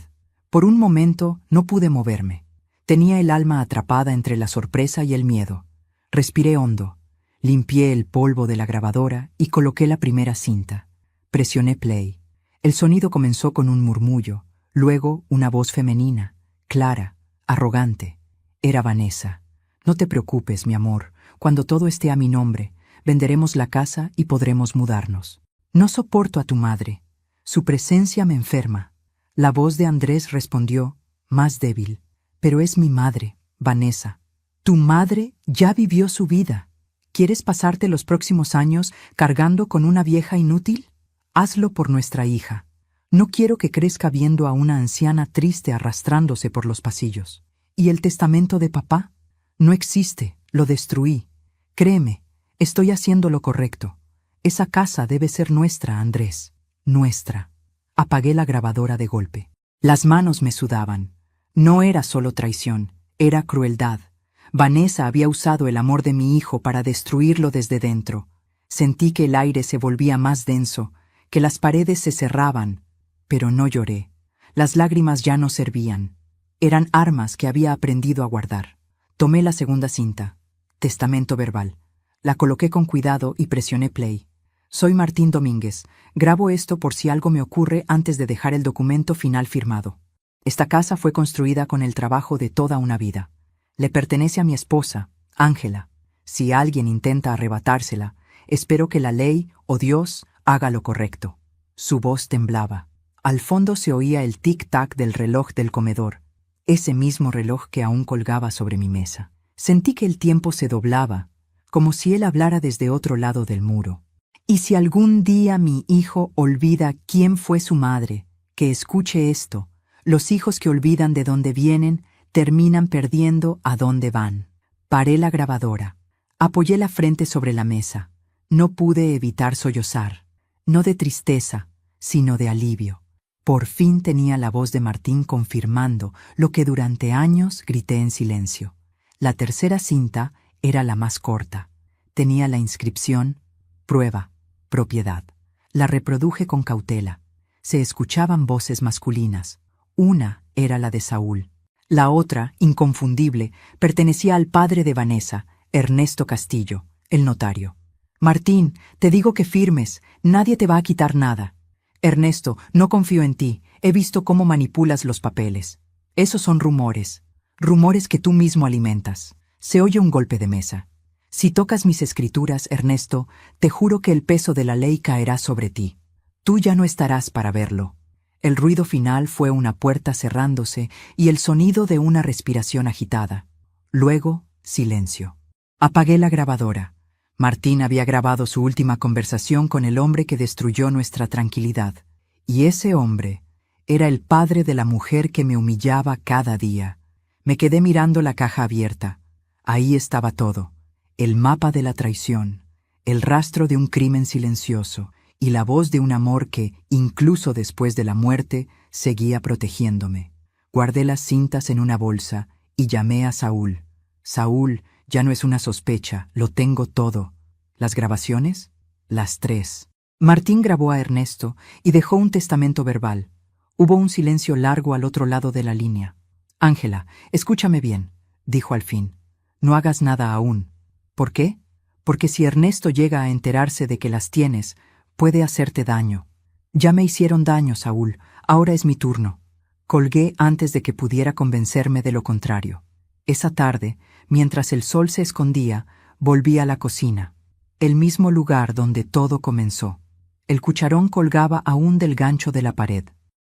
Por un momento no pude moverme. Tenía el alma atrapada entre la sorpresa y el miedo. Respiré hondo. Limpié el polvo de la grabadora y coloqué la primera cinta. Presioné play. El sonido comenzó con un murmullo, luego una voz femenina, clara, arrogante. Era Vanessa. No te preocupes, mi amor. Cuando todo esté a mi nombre, venderemos la casa y podremos mudarnos. No soporto a tu madre. Su presencia me enferma. La voz de Andrés respondió, más débil. Pero es mi madre, Vanessa. Tu madre ya vivió su vida. ¿Quieres pasarte los próximos años cargando con una vieja inútil? Hazlo por nuestra hija. No quiero que crezca viendo a una anciana triste arrastrándose por los pasillos. ¿Y el testamento de papá? No existe, lo destruí. Créeme, estoy haciendo lo correcto. Esa casa debe ser nuestra, Andrés. Nuestra. Apagué la grabadora de golpe. Las manos me sudaban. No era solo traición, era crueldad. Vanessa había usado el amor de mi hijo para destruirlo desde dentro. Sentí que el aire se volvía más denso, que las paredes se cerraban, pero no lloré. Las lágrimas ya no servían. Eran armas que había aprendido a guardar. Tomé la segunda cinta, testamento verbal. La coloqué con cuidado y presioné play. Soy Martín Domínguez. Grabo esto por si algo me ocurre antes de dejar el documento final firmado. Esta casa fue construida con el trabajo de toda una vida. Le pertenece a mi esposa, Ángela. Si alguien intenta arrebatársela, espero que la ley o Dios haga lo correcto. Su voz temblaba. Al fondo se oía el tic-tac del reloj del comedor, ese mismo reloj que aún colgaba sobre mi mesa. Sentí que el tiempo se doblaba, como si él hablara desde otro lado del muro. Y si algún día mi hijo olvida quién fue su madre, que escuche esto. Los hijos que olvidan de dónde vienen terminan perdiendo a dónde van. Paré la grabadora. Apoyé la frente sobre la mesa. No pude evitar sollozar. No de tristeza, sino de alivio. Por fin tenía la voz de Martín confirmando lo que durante años grité en silencio. La tercera cinta era la más corta. Tenía la inscripción Prueba, propiedad. La reproduje con cautela. Se escuchaban voces masculinas. Una era la de Saúl. La otra, inconfundible, pertenecía al padre de Vanessa, Ernesto Castillo, el notario. Martín, te digo que firmes, nadie te va a quitar nada. Ernesto, no confío en ti, he visto cómo manipulas los papeles. Esos son rumores, rumores que tú mismo alimentas. Se oye un golpe de mesa. Si tocas mis escrituras, Ernesto, te juro que el peso de la ley caerá sobre ti. Tú ya no estarás para verlo. El ruido final fue una puerta cerrándose y el sonido de una respiración agitada. Luego, silencio. Apagué la grabadora. Martín había grabado su última conversación con el hombre que destruyó nuestra tranquilidad. Y ese hombre era el padre de la mujer que me humillaba cada día. Me quedé mirando la caja abierta. Ahí estaba todo. El mapa de la traición, el rastro de un crimen silencioso y la voz de un amor que, incluso después de la muerte, seguía protegiéndome. Guardé las cintas en una bolsa y llamé a Saúl. Saúl, ya no es una sospecha, lo tengo todo. ¿Las grabaciones? Las 3. Martín grabó a Ernesto y dejó un testamento verbal. Hubo un silencio largo al otro lado de la línea. Ángela, escúchame bien, dijo al fin. No hagas nada aún. ¿Por qué? Porque si Ernesto llega a enterarse de que las tienes, puede hacerte daño. Ya me hicieron daño, Saúl, ahora es mi turno. Colgué antes de que pudiera convencerme de lo contrario. Esa tarde, mientras el sol se escondía, volví a la cocina, el mismo lugar donde todo comenzó. El cucharón colgaba aún del gancho de la pared.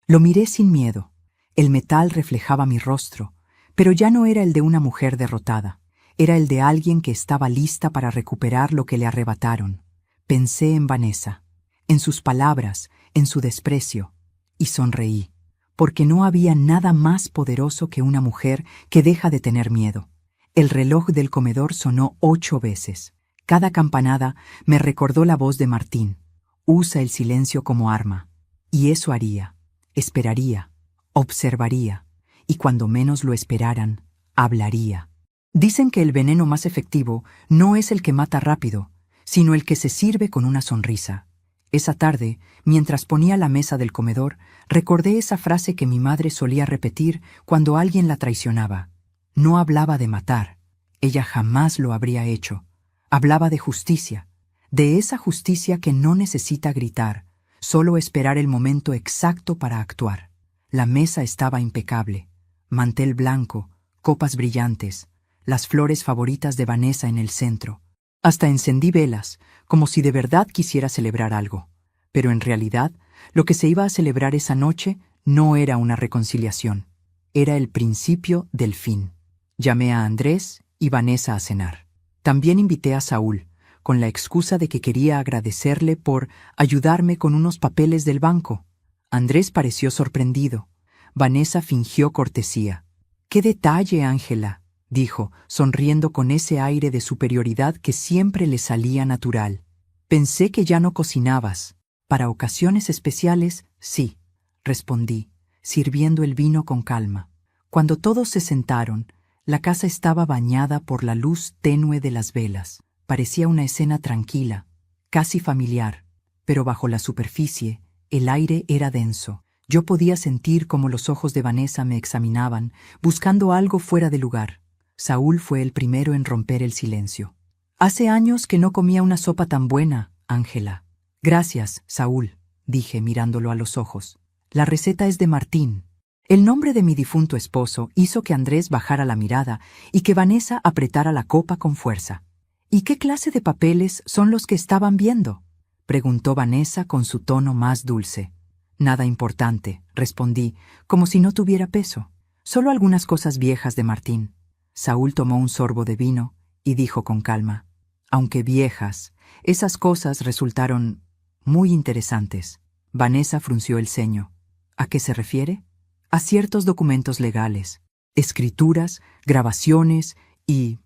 Lo miré sin miedo. El metal reflejaba mi rostro, pero ya no era el de una mujer derrotada. Era el de alguien que estaba lista para recuperar lo que le arrebataron. Pensé en Vanessa, en sus palabras, en su desprecio, y sonreí, porque no había nada más poderoso que una mujer que deja de tener miedo. El reloj del comedor sonó 8 veces. Cada campanada me recordó la voz de Martín. Usa el silencio como arma. Y eso haría. Esperaría, observaría, y cuando menos lo esperaran, hablaría. Dicen que el veneno más efectivo no es el que mata rápido, sino el que se sirve con una sonrisa. Esa tarde, mientras ponía la mesa del comedor, recordé esa frase que mi madre solía repetir cuando alguien la traicionaba. No hablaba de matar, ella jamás lo habría hecho. Hablaba de justicia, de esa justicia que no necesita gritar, solo esperar el momento exacto para actuar. La mesa estaba impecable, mantel blanco, copas brillantes, las flores favoritas de Vanessa en el centro. Hasta encendí velas, como si de verdad quisiera celebrar algo. Pero en realidad, lo que se iba a celebrar esa noche no era una reconciliación. Era el principio del fin. Llamé a Andrés y Vanessa a cenar. También invité a Saúl, con la excusa de que quería agradecerle por ayudarme con unos papeles del banco. Andrés pareció sorprendido. Vanessa fingió cortesía. «¡Qué detalle, Ángela!», dijo, sonriendo con ese aire de superioridad que siempre le salía natural. «Pensé que ya no cocinabas». «Para ocasiones especiales, sí», respondí, sirviendo el vino con calma. Cuando todos se sentaron, la casa estaba bañada por la luz tenue de las velas. Parecía una escena tranquila, casi familiar, pero bajo la superficie, el aire era denso. Yo podía sentir cómo los ojos de Vanessa me examinaban, buscando algo fuera de lugar. Saúl fue el primero en romper el silencio. «Hace años que no comía una sopa tan buena, Ángela». «Gracias, Saúl», dije mirándolo a los ojos. «La receta es de Martín». El nombre de mi difunto esposo hizo que Andrés bajara la mirada y que Vanessa apretara la copa con fuerza. «¿Y qué clase de papeles son los que estaban viendo?», preguntó Vanessa con su tono más dulce. «Nada importante», respondí, como si no tuviera peso. «Solo algunas cosas viejas de Martín». Saúl tomó un sorbo de vino y dijo con calma: «Aunque viejas, esas cosas resultaron muy interesantes». Vanessa frunció el ceño. «¿A qué se refiere?». «A ciertos documentos legales, escrituras, grabaciones y...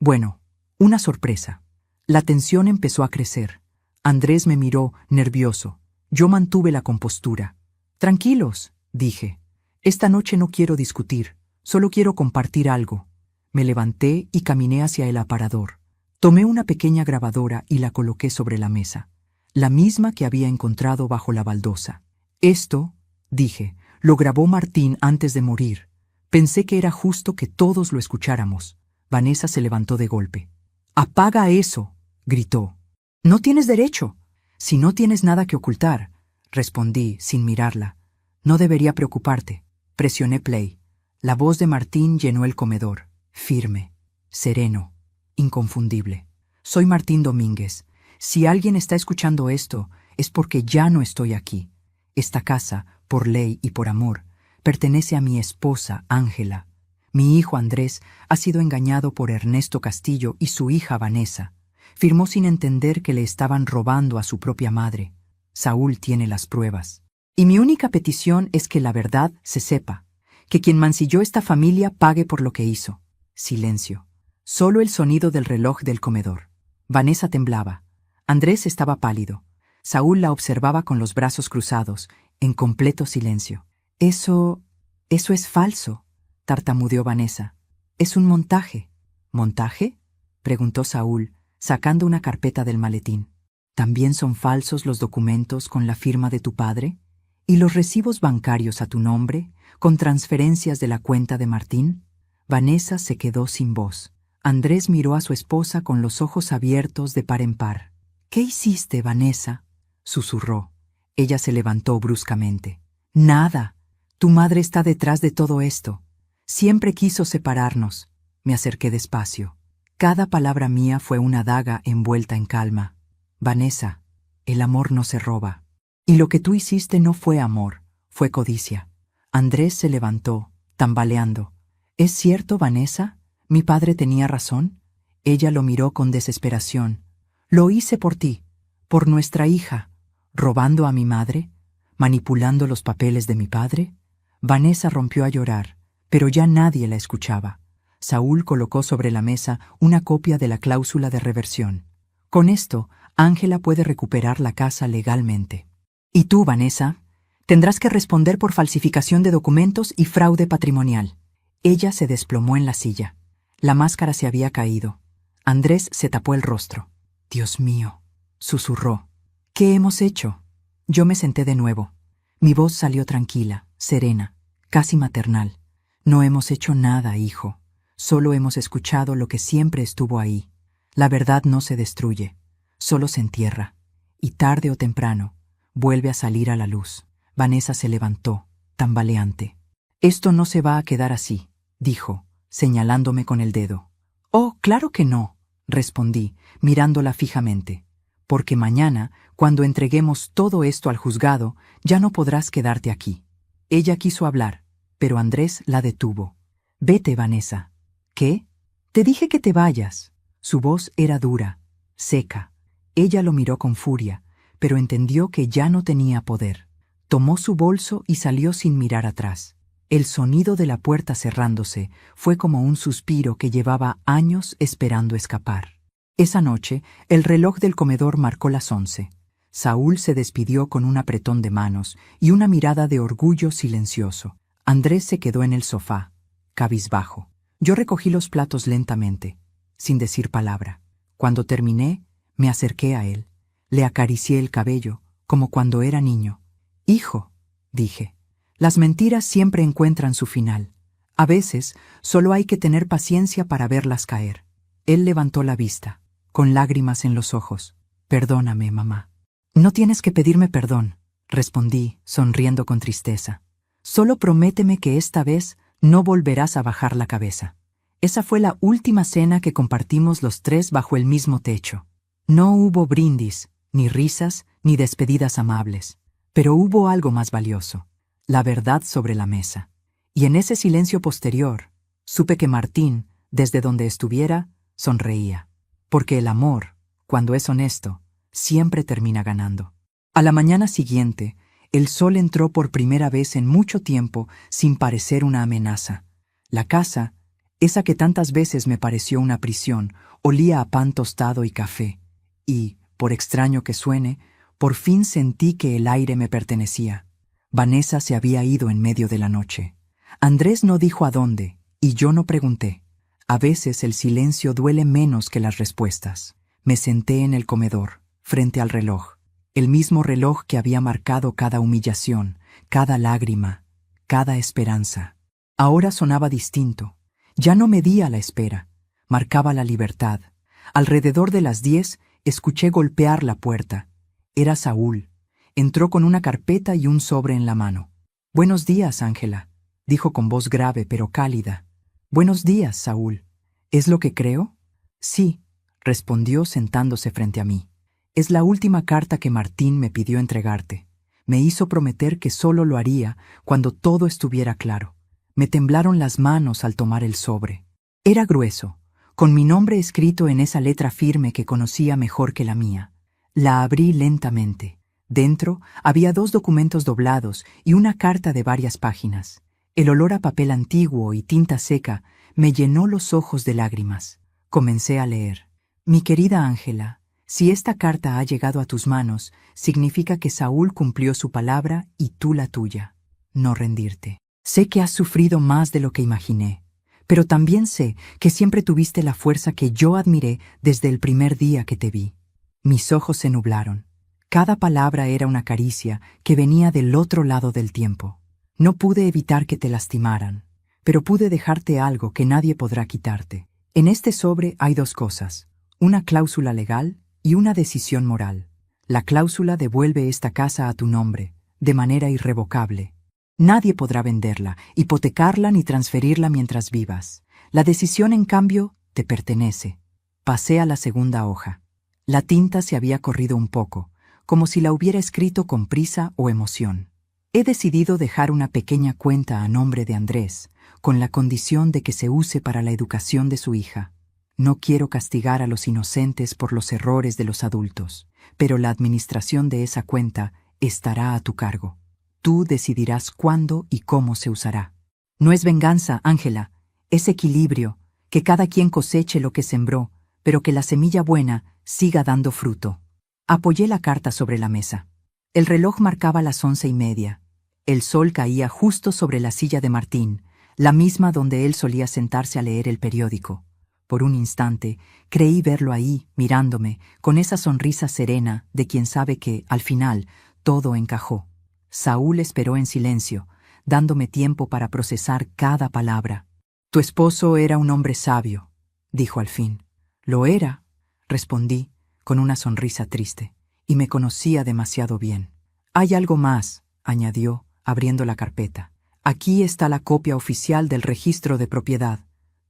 bueno, una sorpresa». La tensión empezó a crecer. Andrés me miró, nervioso. Yo mantuve la compostura. «Tranquilos», dije. «Esta noche no quiero discutir, solo quiero compartir algo». Me levanté y caminé hacia el aparador. Tomé una pequeña grabadora y la coloqué sobre la mesa, la misma que había encontrado bajo la baldosa. «Esto», dije, «lo grabó Martín antes de morir. Pensé que era justo que todos lo escucháramos». Vanessa se levantó de golpe. «¡Apaga eso!», gritó. «No tienes derecho». «Si no tienes nada que ocultar», respondí sin mirarla. «No debería preocuparte». Presioné play. La voz de Martín llenó el comedor, firme, sereno, inconfundible. «Soy Martín Domínguez. Si alguien está escuchando esto, es porque ya no estoy aquí. Esta casa, por ley y por amor, pertenece a mi esposa, Ángela. Mi hijo Andrés ha sido engañado por Ernesto Castillo y su hija Vanessa. Firmó sin entender que le estaban robando a su propia madre. Saúl tiene las pruebas. Y mi única petición es que la verdad se sepa, que quien mancilló esta familia pague por lo que hizo». Silencio. Solo el sonido del reloj del comedor. Vanessa temblaba. Andrés estaba pálido. Saúl la observaba con los brazos cruzados, en completo silencio. Eso es falso», tartamudeó Vanessa. «Es un montaje». «¿Montaje?», preguntó Saúl, sacando una carpeta del maletín. «¿También son falsos los documentos con la firma de tu padre? ¿Y los recibos bancarios a tu nombre, con transferencias de la cuenta de Martín?». Vanessa se quedó sin voz. Andrés miró a su esposa con los ojos abiertos de par en par. «¿Qué hiciste, Vanessa?», susurró. Ella se levantó bruscamente. «Nada. Tu madre está detrás de todo esto. Siempre quiso separarnos». Me acerqué despacio. Cada palabra mía fue una daga envuelta en calma. «Vanessa, el amor no se roba. Y lo que tú hiciste no fue amor, fue codicia». Andrés se levantó, tambaleando. «¿Es cierto, Vanessa? ¿Mi padre tenía razón?». Ella lo miró con desesperación. «Lo hice por ti, por nuestra hija. ¿Robando a mi madre? ¿Manipulando los papeles de mi padre?». Vanessa rompió a llorar, pero ya nadie la escuchaba. Saúl colocó sobre la mesa una copia de la cláusula de reversión. «Con esto, Ángela puede recuperar la casa legalmente». «¿Y tú, Vanessa?». Tendrás que responder por falsificación de documentos y fraude patrimonial. Ella se desplomó en la silla. La máscara se había caído. Andrés se tapó el rostro. «Dios mío», susurró. «¿Qué hemos hecho?» Yo me senté de nuevo. Mi voz salió tranquila, serena, casi maternal. «No hemos hecho nada, hijo. Solo hemos escuchado lo que siempre estuvo ahí. La verdad no se destruye, solo se entierra. Y tarde o temprano, vuelve a salir a la luz». Vanessa se levantó, tambaleante. «Esto no se va a quedar así», dijo, señalándome con el dedo. «Oh, claro que no», respondí, mirándola fijamente. «Porque mañana, cuando entreguemos todo esto al juzgado, ya no podrás quedarte aquí». Ella quiso hablar, pero Andrés la detuvo. «Vete, Vanessa». «¿Qué? Te dije que te vayas». Su voz era dura, seca. Ella lo miró con furia, pero entendió que ya no tenía poder. Tomó su bolso y salió sin mirar atrás. El sonido de la puerta cerrándose fue como un suspiro que llevaba años esperando escapar. Esa noche, el reloj del comedor marcó las 11. Saúl se despidió con un apretón de manos y una mirada de orgullo silencioso. Andrés se quedó en el sofá, cabizbajo. Yo recogí los platos lentamente, sin decir palabra. Cuando terminé, me acerqué a él. Le acaricié el cabello, como cuando era niño. «Hijo», dije, «las mentiras siempre encuentran su final. A veces, solo hay que tener paciencia para verlas caer». Él levantó la vista, con lágrimas en los ojos. «Perdóname, mamá». «No tienes que pedirme perdón», respondí, sonriendo con tristeza. «Solo prométeme que esta vez no volverás a bajar la cabeza». Esa fue la última cena que compartimos los tres bajo el mismo techo. No hubo brindis, ni risas, ni despedidas amables. Pero hubo algo más valioso, la verdad sobre la mesa. Y en ese silencio posterior, supe que Martín, desde donde estuviera, sonreía. Porque el amor, cuando es honesto, siempre termina ganando. A la mañana siguiente, el sol entró por primera vez en mucho tiempo sin parecer una amenaza. La casa, esa que tantas veces me pareció una prisión, olía a pan tostado y café. Y, por extraño que suene, por fin sentí que el aire me pertenecía. Vanessa se había ido en medio de la noche. Andrés no dijo a dónde, y yo no pregunté. A veces el silencio duele menos que las respuestas. Me senté en el comedor, frente al reloj. El mismo reloj que había marcado cada humillación, cada lágrima, cada esperanza. Ahora sonaba distinto. Ya no medía la espera. Marcaba la libertad. Alrededor de las 10 escuché golpear la puerta. Era Saúl. Entró con una carpeta y un sobre en la mano. «Buenos días, Ángela», dijo con voz grave pero cálida. «Buenos días, Saúl. ¿Es lo que creo?» «Sí», respondió sentándose frente a mí. «Es la última carta que Martín me pidió entregarte. Me hizo prometer que solo lo haría cuando todo estuviera claro». Me temblaron las manos al tomar el sobre. Era grueso, con mi nombre escrito en esa letra firme que conocía mejor que la mía. La abrí lentamente. Dentro había 2 documentos doblados y una carta de varias páginas. El olor a papel antiguo y tinta seca me llenó los ojos de lágrimas. Comencé a leer. «Mi querida Ángela, si esta carta ha llegado a tus manos, significa que Saúl cumplió su palabra y tú la tuya. No rendirte. Sé que has sufrido más de lo que imaginé, pero también sé que siempre tuviste la fuerza que yo admiré desde el primer día que te vi». Mis ojos se nublaron. Cada palabra era una caricia que venía del otro lado del tiempo. No pude evitar que te lastimaran, pero pude dejarte algo que nadie podrá quitarte. En este sobre hay 2 cosas, una cláusula legal y una decisión moral. La cláusula devuelve esta casa a tu nombre, de manera irrevocable. Nadie podrá venderla, hipotecarla ni transferirla mientras vivas. La decisión, en cambio, te pertenece. Pasé a la segunda hoja. La tinta se había corrido un poco, como si la hubiera escrito con prisa o emoción. He decidido dejar una pequeña cuenta a nombre de Andrés, con la condición de que se use para la educación de su hija. No quiero castigar a los inocentes por los errores de los adultos, pero la administración de esa cuenta estará a tu cargo. Tú decidirás cuándo y cómo se usará. No es venganza, Ángela, es equilibrio, que cada quien coseche lo que sembró, pero que la semilla buena siga dando fruto. Apoyé la carta sobre la mesa. El reloj marcaba las 11:30. El sol caía justo sobre la silla de Martín, la misma donde él solía sentarse a leer el periódico. Por un instante, creí verlo ahí, mirándome, con esa sonrisa serena de quien sabe que, al final, todo encajó. Saúl esperó en silencio, dándome tiempo para procesar cada palabra. «Tu esposo era un hombre sabio», dijo al fin. «Lo era», respondí, con una sonrisa triste, «y me conocía demasiado bien». «Hay algo más», añadió, abriendo la carpeta. «Aquí está la copia oficial del registro de propiedad.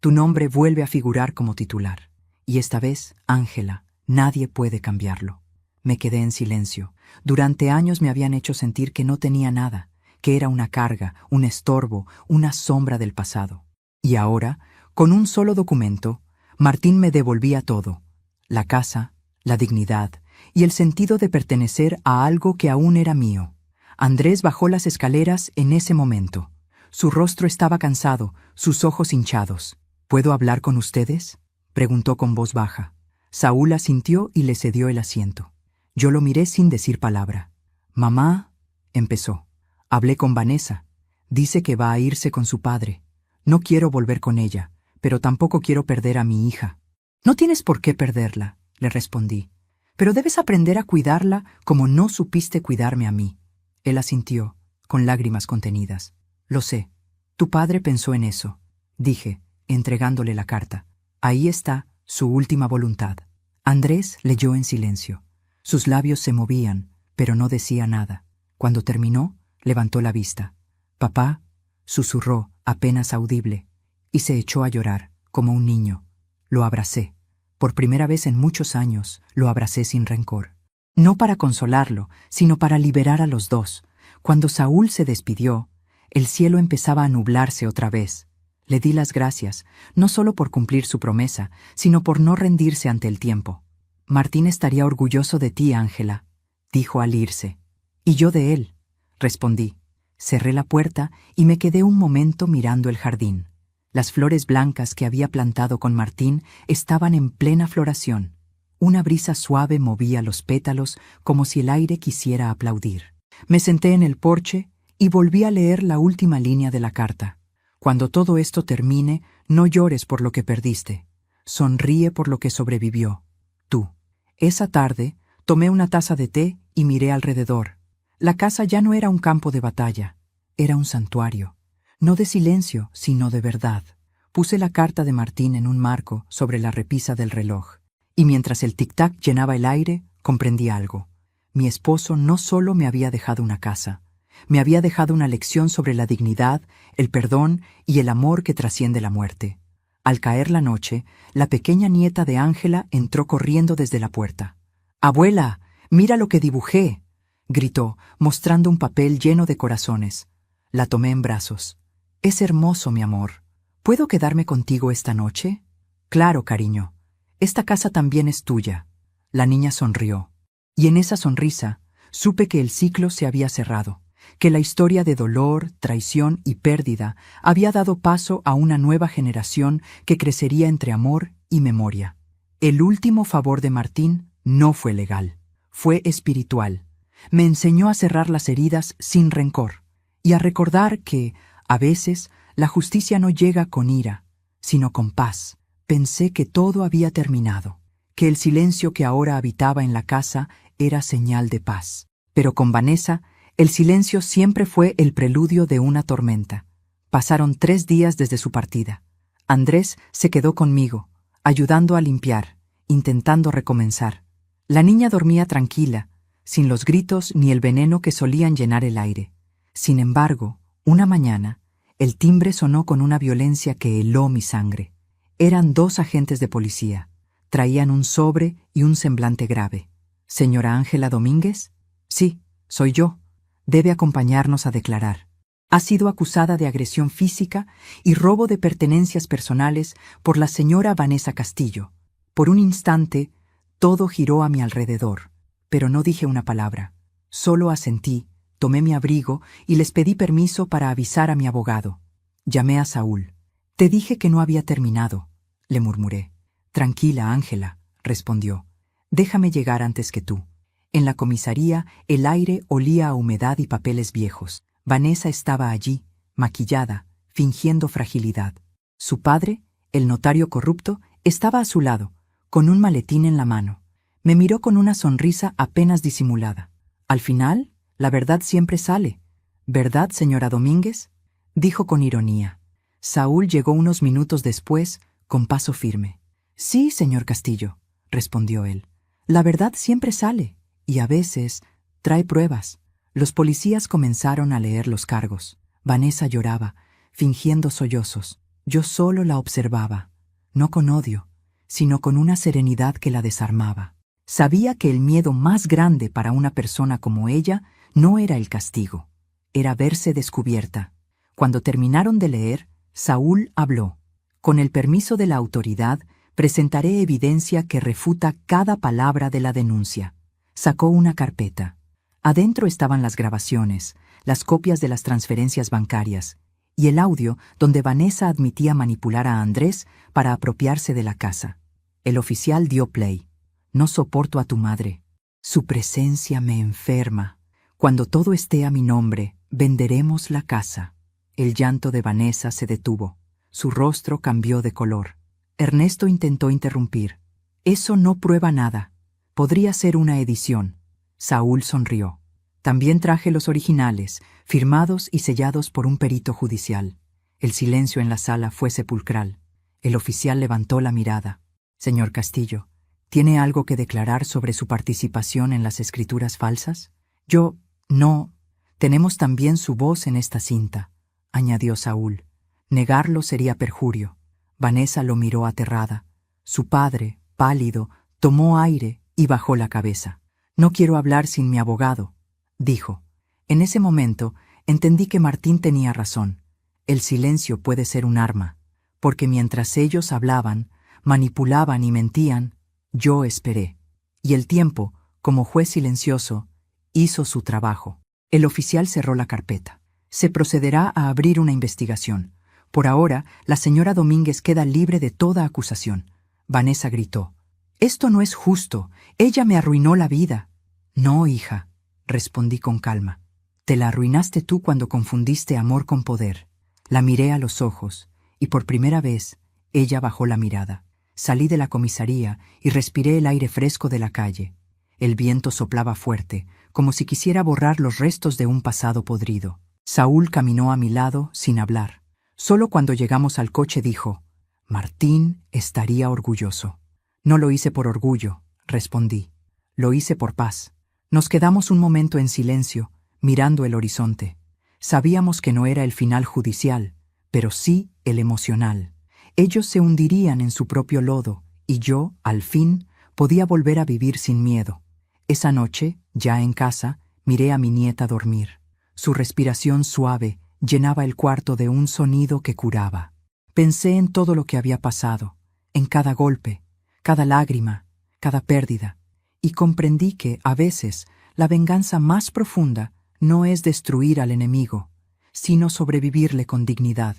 Tu nombre vuelve a figurar como titular. Y esta vez, Ángela, nadie puede cambiarlo». Me quedé en silencio. Durante años me habían hecho sentir que no tenía nada, que era una carga, un estorbo, una sombra del pasado. Y ahora, con un solo documento, Martín me devolvía todo: la casa, la dignidad y el sentido de pertenecer a algo que aún era mío. Andrés bajó las escaleras en ese momento. Su rostro estaba cansado, sus ojos hinchados. «¿Puedo hablar con ustedes?», preguntó con voz baja. Saúl asintió y le cedió el asiento. Yo lo miré sin decir palabra. «Mamá», empezó. «Hablé con Vanessa. Dice que va a irse con su padre. No quiero volver con ella, pero tampoco quiero perder a mi hija». «No tienes por qué perderla», le respondí. «Pero debes aprender a cuidarla como no supiste cuidarme a mí». Él asintió, con lágrimas contenidas. «Lo sé. Tu padre pensó en eso», dije, entregándole la carta. «Ahí está su última voluntad». Andrés leyó en silencio. Sus labios se movían, pero no decía nada. Cuando terminó, levantó la vista. «Papá», susurró, apenas audible, y se echó a llorar, como un niño. Lo abracé. Por primera vez en muchos años, lo abracé sin rencor. No para consolarlo, sino para liberar a los dos. Cuando Saúl se despidió, el cielo empezaba a nublarse otra vez. Le di las gracias, no solo por cumplir su promesa, sino por no rendirse ante el tiempo. «Martín estaría orgulloso de ti, Ángela», dijo al irse. «Y yo de él», respondí. Cerré la puerta y me quedé un momento mirando el jardín. Las flores blancas que había plantado con Martín estaban en plena floración. Una brisa suave movía los pétalos como si el aire quisiera aplaudir. Me senté en el porche y volví a leer la última línea de la carta. «Cuando todo esto termine, no llores por lo que perdiste. Sonríe por lo que sobrevivió. Tú». Esa tarde, tomé una taza de té y miré alrededor. La casa ya no era un campo de batalla, era un santuario. No de silencio, sino de verdad. Puse la carta de Martín en un marco sobre la repisa del reloj, y mientras el tic-tac llenaba el aire, comprendí algo. Mi esposo no solo me había dejado una casa, me había dejado una lección sobre la dignidad, el perdón y el amor que trasciende la muerte. Al caer la noche, la pequeña nieta de Ángela entró corriendo desde la puerta. «Abuela, mira lo que dibujé», gritó, mostrando un papel lleno de corazones. La tomé en brazos. «Es hermoso, mi amor. ¿Puedo quedarme contigo esta noche?» «Claro, cariño. Esta casa también es tuya». La niña sonrió. Y en esa sonrisa supe que el ciclo se había cerrado, que la historia de dolor, traición y pérdida había dado paso a una nueva generación que crecería entre amor y memoria. El último favor de Martín no fue legal, fue espiritual. Me enseñó a cerrar las heridas sin rencor y a recordar que, a veces, la justicia no llega con ira, sino con paz. Pensé que todo había terminado, que el silencio que ahora habitaba en la casa era señal de paz. Pero con Vanessa, el silencio siempre fue el preludio de una tormenta. Pasaron 3 días desde su partida. Andrés se quedó conmigo, ayudando a limpiar, intentando recomenzar. La niña dormía tranquila, sin los gritos ni el veneno que solían llenar el aire. Sin embargo, una mañana, el timbre sonó con una violencia que heló mi sangre. Eran 2 agentes de policía. Traían un sobre y un semblante grave. «¿Señora Ángela Domínguez?» «Sí, soy yo. Debe acompañarnos a declarar. Ha sido acusada de agresión física y robo de pertenencias personales por la señora Vanessa Castillo». Por un instante, todo giró a mi alrededor, pero no dije una palabra. Solo asentí, tomé mi abrigo y les pedí permiso para avisar a mi abogado. Llamé a Saúl. «Te dije que no había terminado», le murmuré. «Tranquila, Ángela», respondió. «Déjame llegar antes que tú». En la comisaría, el aire olía a humedad y papeles viejos. Vanessa estaba allí, maquillada, fingiendo fragilidad. Su padre, el notario corrupto, estaba a su lado, con un maletín en la mano. Me miró con una sonrisa apenas disimulada. Al final, la verdad siempre sale. ¿Verdad, señora Domínguez?, dijo con ironía. Saúl llegó unos minutos después, con paso firme. Sí, señor Castillo, respondió él. La verdad siempre sale, y a veces trae pruebas. Los policías comenzaron a leer los cargos. Vanessa lloraba, fingiendo sollozos. Yo solo la observaba, no con odio, sino con una serenidad que la desarmaba. Sabía que el miedo más grande para una persona como ella no era el castigo, era verse descubierta. Cuando terminaron de leer, Saúl habló. Con el permiso de la autoridad, presentaré evidencia que refuta cada palabra de la denuncia. Sacó una carpeta. Adentro estaban las grabaciones, las copias de las transferencias bancarias y el audio donde Vanessa admitía manipular a Andrés para apropiarse de la casa. El oficial dio play. No soporto a tu madre. Su presencia me enferma. Cuando todo esté a mi nombre, venderemos la casa. El llanto de Vanessa se detuvo. Su rostro cambió de color. Ernesto intentó interrumpir. Eso no prueba nada. Podría ser una edición. Saúl sonrió. También traje los originales, firmados y sellados por un perito judicial. El silencio en la sala fue sepulcral. El oficial levantó la mirada. Señor Castillo, ¿tiene algo que declarar sobre su participación en las escrituras falsas? No. Tenemos también su voz en esta cinta, añadió Saúl. Negarlo sería perjurio. Vanessa lo miró aterrada. Su padre, pálido, tomó aire y bajó la cabeza. No quiero hablar sin mi abogado, dijo. En ese momento entendí que Martín tenía razón. El silencio puede ser un arma, porque mientras ellos hablaban, manipulaban y mentían, yo esperé. Y el tiempo, como juez silencioso, hizo su trabajo. El oficial cerró la carpeta. Se procederá a abrir una investigación. Por ahora, la señora Domínguez queda libre de toda acusación. Vanessa gritó. Esto no es justo. Ella me arruinó la vida. No, hija, respondí con calma. Te la arruinaste tú cuando confundiste amor con poder. La miré a los ojos, y por primera vez, ella bajó la mirada. Salí de la comisaría y respiré el aire fresco de la calle. El viento soplaba fuerte, como si quisiera borrar los restos de un pasado podrido. Saúl caminó a mi lado sin hablar. Solo cuando llegamos al coche dijo, Martín estaría orgulloso. No lo hice por orgullo, respondí. Lo hice por paz. Nos quedamos un momento en silencio, mirando el horizonte. Sabíamos que no era el final judicial, pero sí el emocional. Ellos se hundirían en su propio lodo, y yo, al fin, podía volver a vivir sin miedo. Esa noche, ya en casa, miré a mi nieta dormir. Su respiración suave llenaba el cuarto de un sonido que curaba. Pensé en todo lo que había pasado, en cada golpe, cada lágrima, cada pérdida, y comprendí que, a veces, la venganza más profunda no es destruir al enemigo, sino sobrevivirle con dignidad.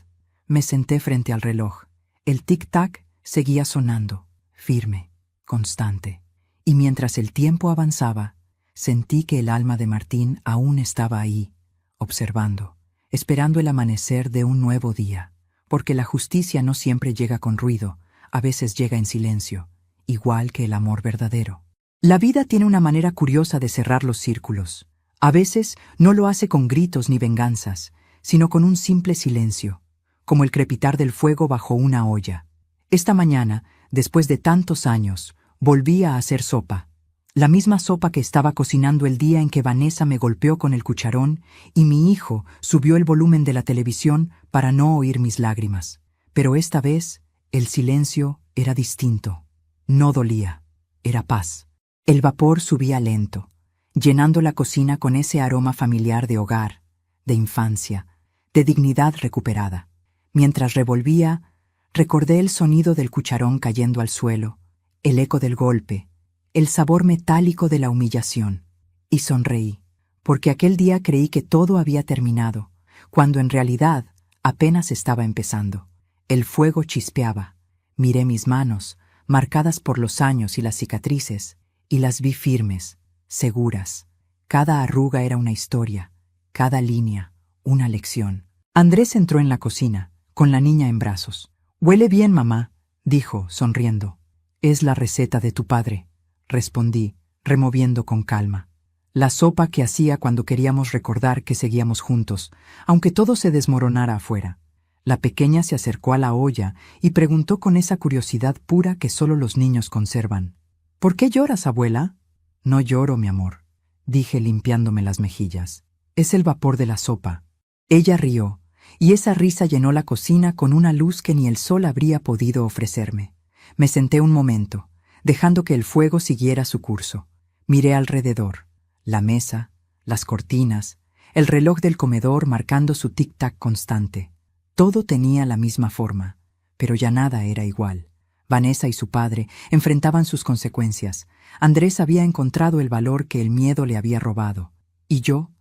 Me senté frente al reloj. El tic-tac seguía sonando, firme, constante, y mientras el tiempo avanzaba, sentí que el alma de Martín aún estaba ahí, observando, esperando el amanecer de un nuevo día, porque la justicia no siempre llega con ruido, a veces llega en silencio, igual que el amor verdadero. La vida tiene una manera curiosa de cerrar los círculos. A veces no lo hace con gritos ni venganzas, sino con un simple silencio, como el crepitar del fuego bajo una olla. Esta mañana, después de tantos años, volví a hacer sopa. La misma sopa que estaba cocinando el día en que Vanessa me golpeó con el cucharón y mi hijo subió el volumen de la televisión para no oír mis lágrimas. Pero esta vez, el silencio era distinto. No dolía, era paz. El vapor subía lento, llenando la cocina con ese aroma familiar de hogar, de infancia, de dignidad recuperada. Mientras revolvía, recordé el sonido del cucharón cayendo al suelo, el eco del golpe, el sabor metálico de la humillación, y sonreí, porque aquel día creí que todo había terminado, cuando en realidad apenas estaba empezando. El fuego chispeaba, miré mis manos, marcadas por los años y las cicatrices, y las vi firmes, seguras. Cada arruga era una historia, cada línea, Una lección. Andrés entró en la cocina, con la niña en brazos. «Huele bien, mamá», dijo, sonriendo. «Es la receta de tu padre», respondí, removiendo con calma. La sopa que hacía cuando queríamos recordar que seguíamos juntos, aunque todo se desmoronara afuera. La pequeña se acercó a la olla y preguntó con esa curiosidad pura que solo los niños conservan. «¿Por qué lloras, abuela?» «No lloro, mi amor», dije limpiándome las mejillas. «Es el vapor de la sopa». Ella rió, y esa risa llenó la cocina con una luz que ni el sol habría podido ofrecerme. Me senté un momento, dejando que el fuego siguiera su curso. Miré alrededor, la mesa, las cortinas, el reloj del comedor marcando su tic-tac constante. Todo tenía la misma forma, pero ya nada era igual. Vanessa y su padre enfrentaban sus consecuencias. Andrés había encontrado el valor que el miedo le había robado. Y yo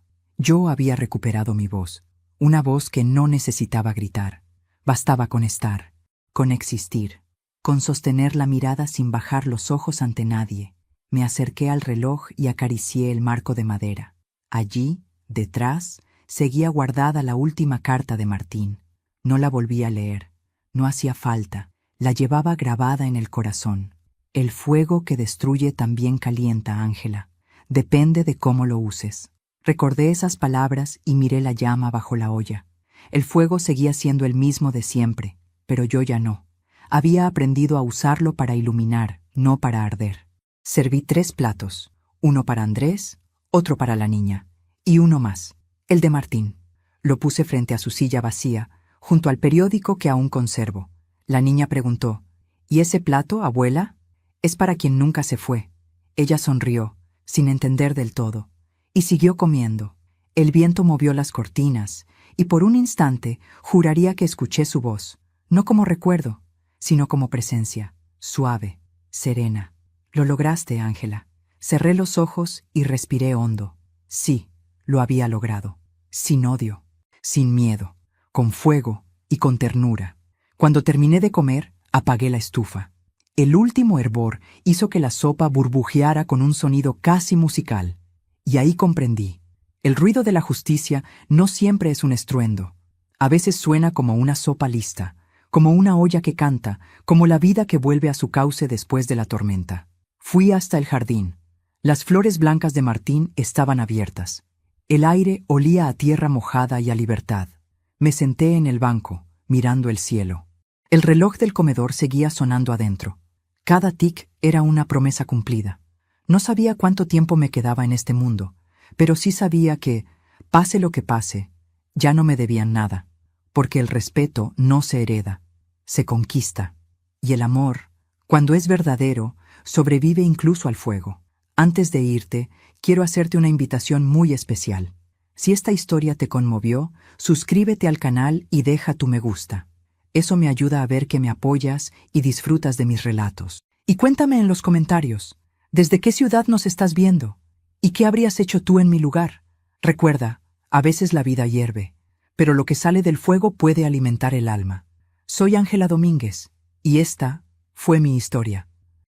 había recuperado mi voz. Una voz que no necesitaba gritar. Bastaba con estar, con existir, con sostener la mirada sin bajar los ojos ante nadie. Me acerqué al reloj y acaricié el marco de madera. Allí, detrás, seguía guardada la última carta de Martín. No la volví a leer. No hacía falta. La llevaba grabada en el corazón. El fuego que destruye también calienta, Ángela. Depende de cómo lo uses. Recordé esas palabras y miré la llama bajo la olla. El fuego seguía siendo el mismo de siempre, pero yo ya no. Había aprendido a usarlo para iluminar, no para arder. Serví 3 platos, uno para Andrés, otro para la niña, y uno más, el de Martín. Lo puse frente a su silla vacía, junto al periódico que aún conservo. La niña preguntó, «¿Y ese plato, abuela?» «Es para quien nunca se fue». Ella sonrió, sin entender del todo, y siguió comiendo. El viento movió las cortinas, y por un instante juraría que escuché su voz, no como recuerdo, sino como presencia, suave, serena. «Lo lograste, Ángela». Cerré los ojos y respiré hondo. Sí, lo había logrado. Sin odio, sin miedo, con fuego y con ternura. Cuando terminé de comer, apagué la estufa. El último hervor hizo que la sopa burbujeara con un sonido casi musical. Y ahí comprendí. El ruido de la justicia no siempre es un estruendo. A veces suena como una sopa lista, como una olla que canta, como la vida que vuelve a su cauce después de la tormenta. Fui hasta el jardín. Las flores blancas de Martín estaban abiertas. El aire olía a tierra mojada y a libertad. Me senté en el banco, mirando el cielo. El reloj del comedor seguía sonando adentro. Cada tic era una promesa cumplida. No sabía cuánto tiempo me quedaba en este mundo, pero sí sabía que, pase lo que pase, ya no me debían nada, porque el respeto no se hereda, se conquista. Y el amor, cuando es verdadero, sobrevive incluso al fuego. Antes de irte, quiero hacerte una invitación muy especial. Si esta historia te conmovió, suscríbete al canal y deja tu me gusta. Eso me ayuda a ver que me apoyas y disfrutas de mis relatos. Y cuéntame en los comentarios, ¿desde qué ciudad nos estás viendo? ¿Y qué habrías hecho tú en mi lugar? Recuerda, a veces la vida hierve, pero lo que sale del fuego puede alimentar el alma. Soy Ángela Domínguez, y esta fue mi historia.